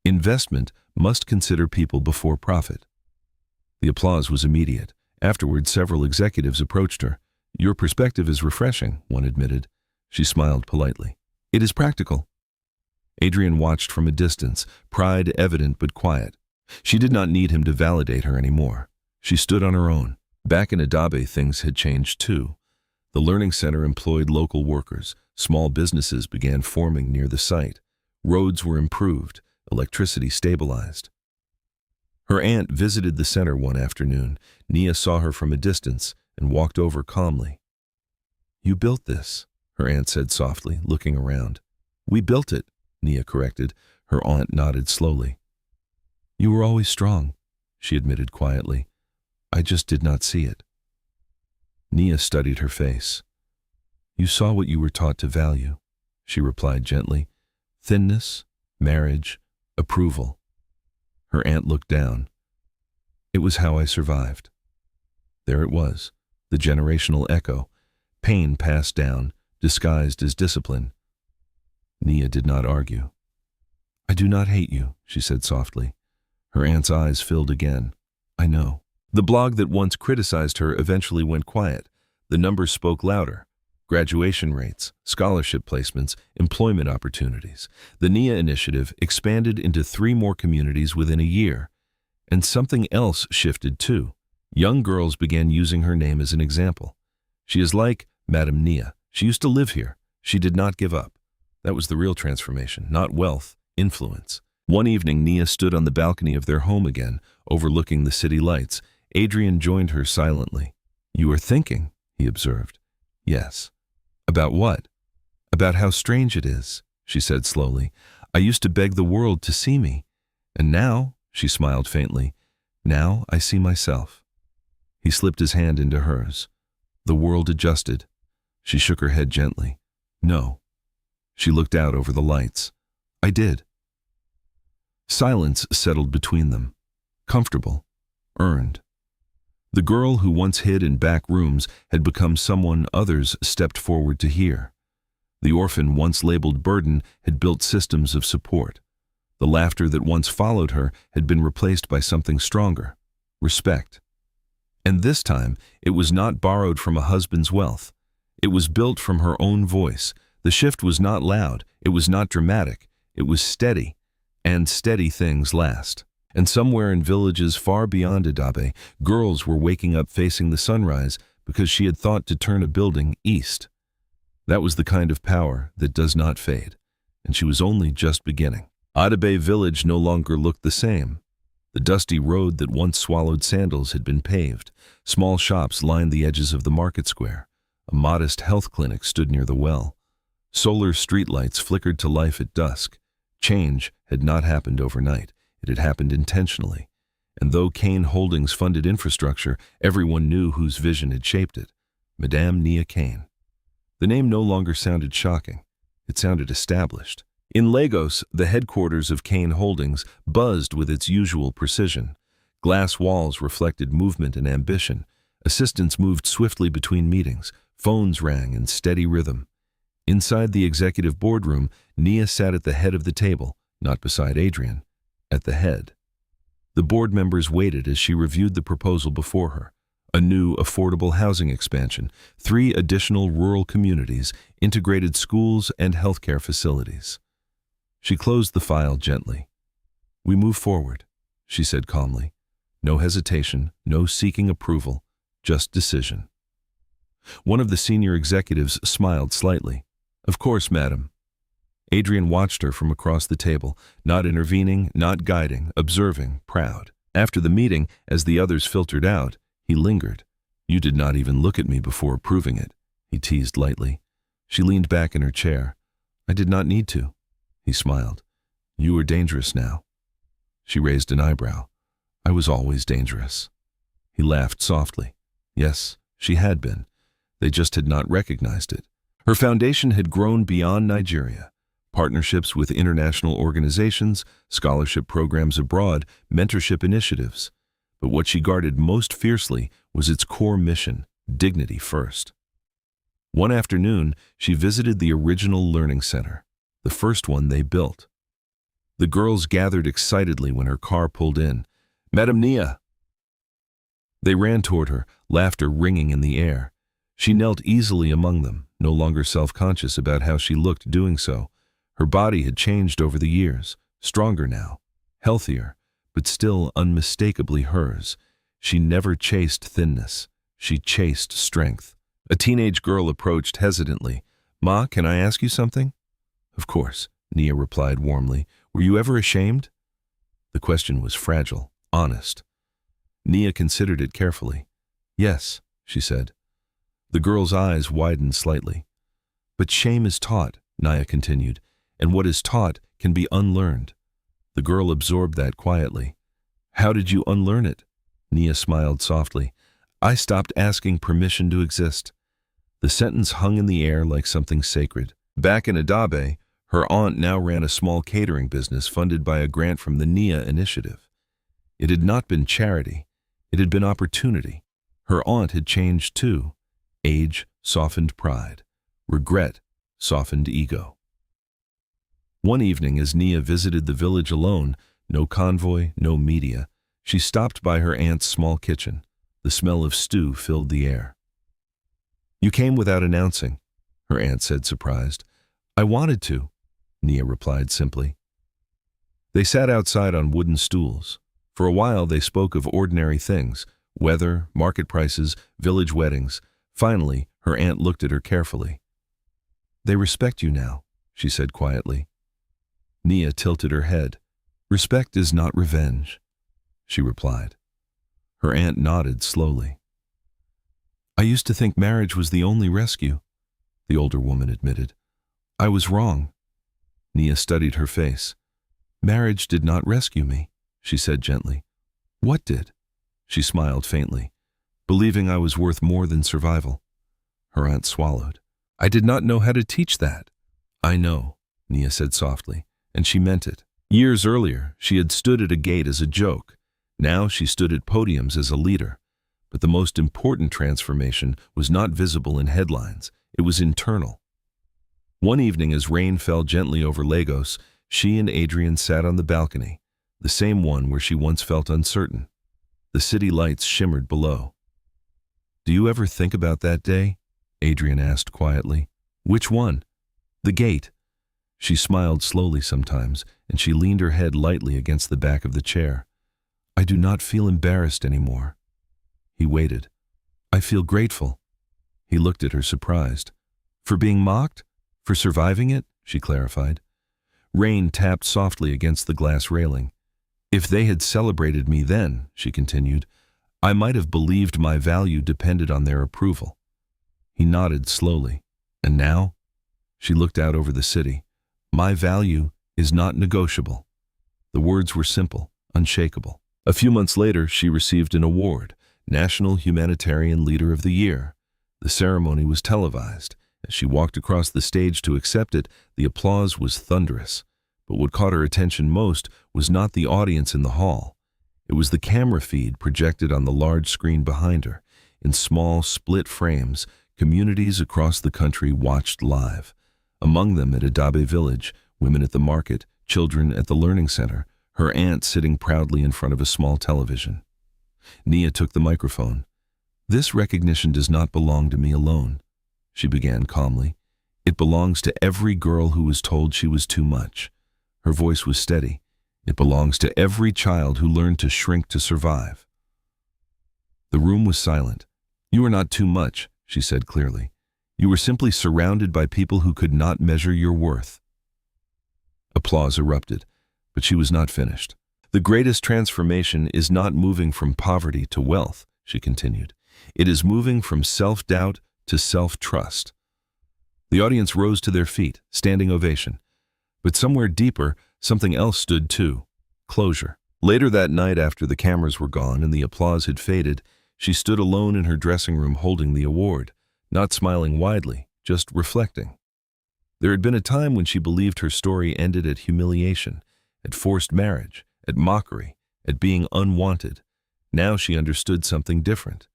"Investment must consider people before profit." The applause was immediate. Afterward, several executives approached her. "Your perspective is refreshing," one admitted. She smiled politely. "It is practical." Adrian watched from a distance, pride evident but quiet. She did not need him to validate her anymore. She stood on her own. Back in Adabe, things had changed too. The learning center employed local workers. Small businesses began forming near the site. Roads were improved. Electricity stabilized. Her aunt visited the center one afternoon. Nia saw her from a distance and walked over calmly. "You built this," her aunt said softly, looking around. "We built it," Nia corrected. Her aunt nodded slowly. "You were always strong," she admitted quietly. "I just did not see it." Nia studied her face. "You saw what you were taught to value," she replied gently. "Thinness, marriage, approval." Her aunt looked down. "It was how I survived." There it was, the generational echo. Pain passed down, disguised as discipline. Nia did not argue. "I do not hate you," she said softly. Her aunt's eyes filled again. "I know." The blog that once criticized her eventually went quiet. The numbers spoke louder. Graduation rates, scholarship placements, employment opportunities. The Nia initiative expanded into 3 more communities within a year. And something else shifted too. Young girls began using her name as an example. "She is like Madame Nia. She used to live here. She did not give up." That was the real transformation, not wealth, influence. One evening, Nia stood on the balcony of their home again, overlooking the city lights. Adrian joined her silently. "You are thinking," he observed. "Yes." "About what?" "About how strange it is," she said slowly. "I used to beg the world to see me. And now," she smiled faintly, "now I see myself." He slipped his hand into hers. The world adjusted. She shook her head gently. "No." She looked out over the lights. "I did." Silence settled between them. Comfortable. Earned. The girl who once hid in back rooms had become someone others stepped forward to hear. The orphan once labeled burden had built systems of support. The laughter that once followed her had been replaced by something stronger. Respect. And this time, it was not borrowed from a husband's wealth. It was built from her own voice. The shift was not loud. It was not dramatic. It was steady. And steady things last. And somewhere in villages far beyond Adabe, girls were waking up facing the sunrise because she had thought to turn a building east. That was the kind of power that does not fade, and she was only just beginning. Adabe village no longer looked the same. The dusty road that once swallowed sandals had been paved. Small shops lined the edges of the market square. A modest health clinic stood near the well. Solar streetlights flickered to life at dusk. Change had not happened overnight. It had happened intentionally. And though Kane Holdings funded infrastructure, everyone knew whose vision had shaped it. Madame Nia Kane. The name no longer sounded shocking. It sounded established. In Lagos, the headquarters of Kane Holdings buzzed with its usual precision. Glass walls reflected movement and ambition. Assistants moved swiftly between meetings. Phones rang in steady rhythm. Inside the executive boardroom, Nia sat at the head of the table, not beside Adrian, at the head. The board members waited as she reviewed the proposal before her. A new affordable housing expansion, 3 additional rural communities, integrated schools and healthcare facilities. She closed the file gently. "We move forward," she said calmly. No hesitation, no seeking approval, just decision. One of the senior executives smiled slightly. "Of course, madam." Adrian watched her from across the table, not intervening, not guiding, observing, proud. After the meeting, as the others filtered out, he lingered. "You did not even look at me before approving it," he teased lightly. She leaned back in her chair. "I did not need to." He smiled. "You are dangerous now." She raised an eyebrow. "I was always dangerous." He laughed softly. Yes, she had been. They just had not recognized it. Her foundation had grown beyond Nigeria. Partnerships with international organizations, scholarship programs abroad, mentorship initiatives. But what she guarded most fiercely was its core mission, dignity first. One afternoon, she visited the original learning center, the first one they built. The girls gathered excitedly when her car pulled in. "Madame Nia!" They ran toward her, laughter ringing in the air. She knelt easily among them, no longer self-conscious about how she looked doing so. Her body had changed over the years, stronger now, healthier, but still unmistakably hers. She never chased thinness. She chased strength. A teenage girl approached hesitantly. "Ma, can I ask you something?" "Of course," Nia replied warmly. "Were you ever ashamed?" The question was fragile, honest. Nia considered it carefully. "Yes," she said. The girl's eyes widened slightly. "But shame is taught," Nia continued, "and what is taught can be unlearned." The girl absorbed that quietly. "How did you unlearn it?" Nia smiled softly. "I stopped asking permission to exist." The sentence hung in the air like something sacred. Back in Adabe, her aunt now ran a small catering business funded by a grant from the Nia Initiative. It had not been charity. It had been opportunity. Her aunt had changed too. Age softened pride. Regret softened ego. One evening, as Nia visited the village alone, no convoy, no media, she stopped by her aunt's small kitchen. The smell of stew filled the air. "You came without announcing," her aunt said, surprised. "I wanted to," Nia replied simply. They sat outside on wooden stools. For a while they spoke of ordinary things, weather, market prices, village weddings. Finally, her aunt looked at her carefully. "They respect you now," she said quietly. Nia tilted her head. "Respect is not revenge," she replied. Her aunt nodded slowly. "I used to think marriage was the only rescue," the older woman admitted. "I was wrong." Nia studied her face. "Marriage did not rescue me," she said gently. "What did?" She smiled faintly. "Believing I was worth more than survival." Her aunt swallowed. "I did not know how to teach that." "I know," Nia said softly, and she meant it. Years earlier, she had stood at a gate as a joke. Now she stood at podiums as a leader. But the most important transformation was not visible in headlines. It was internal. One evening, as rain fell gently over Lagos, she and Adrian sat on the balcony, the same one where she once felt uncertain. The city lights shimmered below. "Do you ever think about that day?" Adrian asked quietly. "Which one?" "The gate." She smiled slowly sometimes, and she leaned her head lightly against the back of the chair. "I do not feel embarrassed anymore." He waited. "I feel grateful." He looked at her surprised. For being mocked? For surviving it? She clarified. Rain tapped softly against the glass railing. If they had celebrated me then, she continued, I might have believed my value depended on their approval. He nodded slowly. And now? She looked out over the city. My value is not negotiable. The words were simple, unshakable. A few months later, she received an award, National Humanitarian Leader of the Year. The ceremony was televised. As she walked across the stage to accept it, the applause was thunderous. But what caught her attention most was not the audience in the hall. It was the camera feed projected on the large screen behind her. In small, split frames, communities across the country watched live. Among them at Adabe village, women at the market, children at the learning center, her aunt sitting proudly in front of a small television. Nia took the microphone. This recognition does not belong to me alone, she began calmly. It belongs to every girl who was told she was too much. Her voice was steady. It belongs to every child who learned to shrink to survive. The room was silent. You are not too much, she said clearly. You were simply surrounded by people who could not measure your worth. Applause erupted, but she was not finished. The greatest transformation is not moving from poverty to wealth, she continued. It is moving from self-doubt to self-trust. The audience rose to their feet, standing ovation. But somewhere deeper, something else stood too. Closure. Later that night, after the cameras were gone and the applause had faded, she stood alone in her dressing room holding the award, not smiling widely, just reflecting. There had been a time when she believed her story ended at humiliation, at forced marriage, at mockery, at being unwanted. Now she understood something different.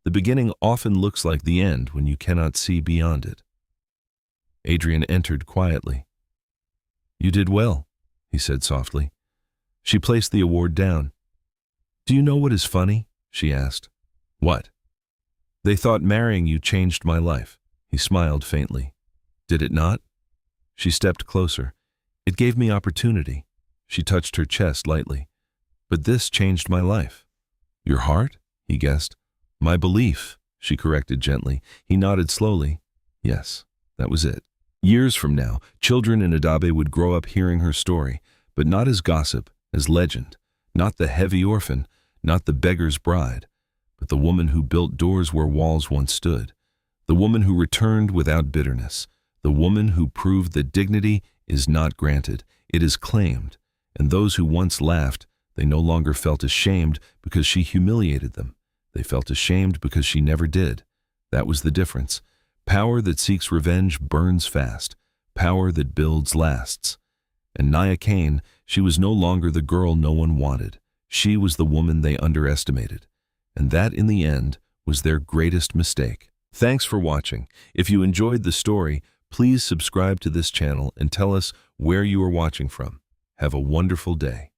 The beginning often looks like the end when you cannot see beyond it. Adrian entered quietly. You did well, he said softly. She placed the award down. Do you know what is funny? She asked. What? They thought marrying you changed my life. He smiled faintly. Did it not? She stepped closer. It gave me opportunity. She touched her chest lightly. But this changed my life. Your heart? He guessed. My belief, she corrected gently. He nodded slowly. Yes, that was it. Years from now, children in Adabe would grow up hearing her story, but not as gossip, as legend. Not the heavy orphan, not the beggar's bride, but the woman who built doors where walls once stood. The woman who returned without bitterness. The woman who proved that dignity is not granted, it is claimed. And those who once laughed, they no longer felt ashamed because she humiliated them. They felt ashamed because she never did. That was the difference. Power that seeks revenge burns fast. Power that builds lasts. And Nia Kane, she was no longer the girl no one wanted. She was the woman they underestimated. And that, in the end, was their greatest mistake. Thanks for watching. If you enjoyed the story, please subscribe to this channel and tell us where you are watching from. Have a wonderful day.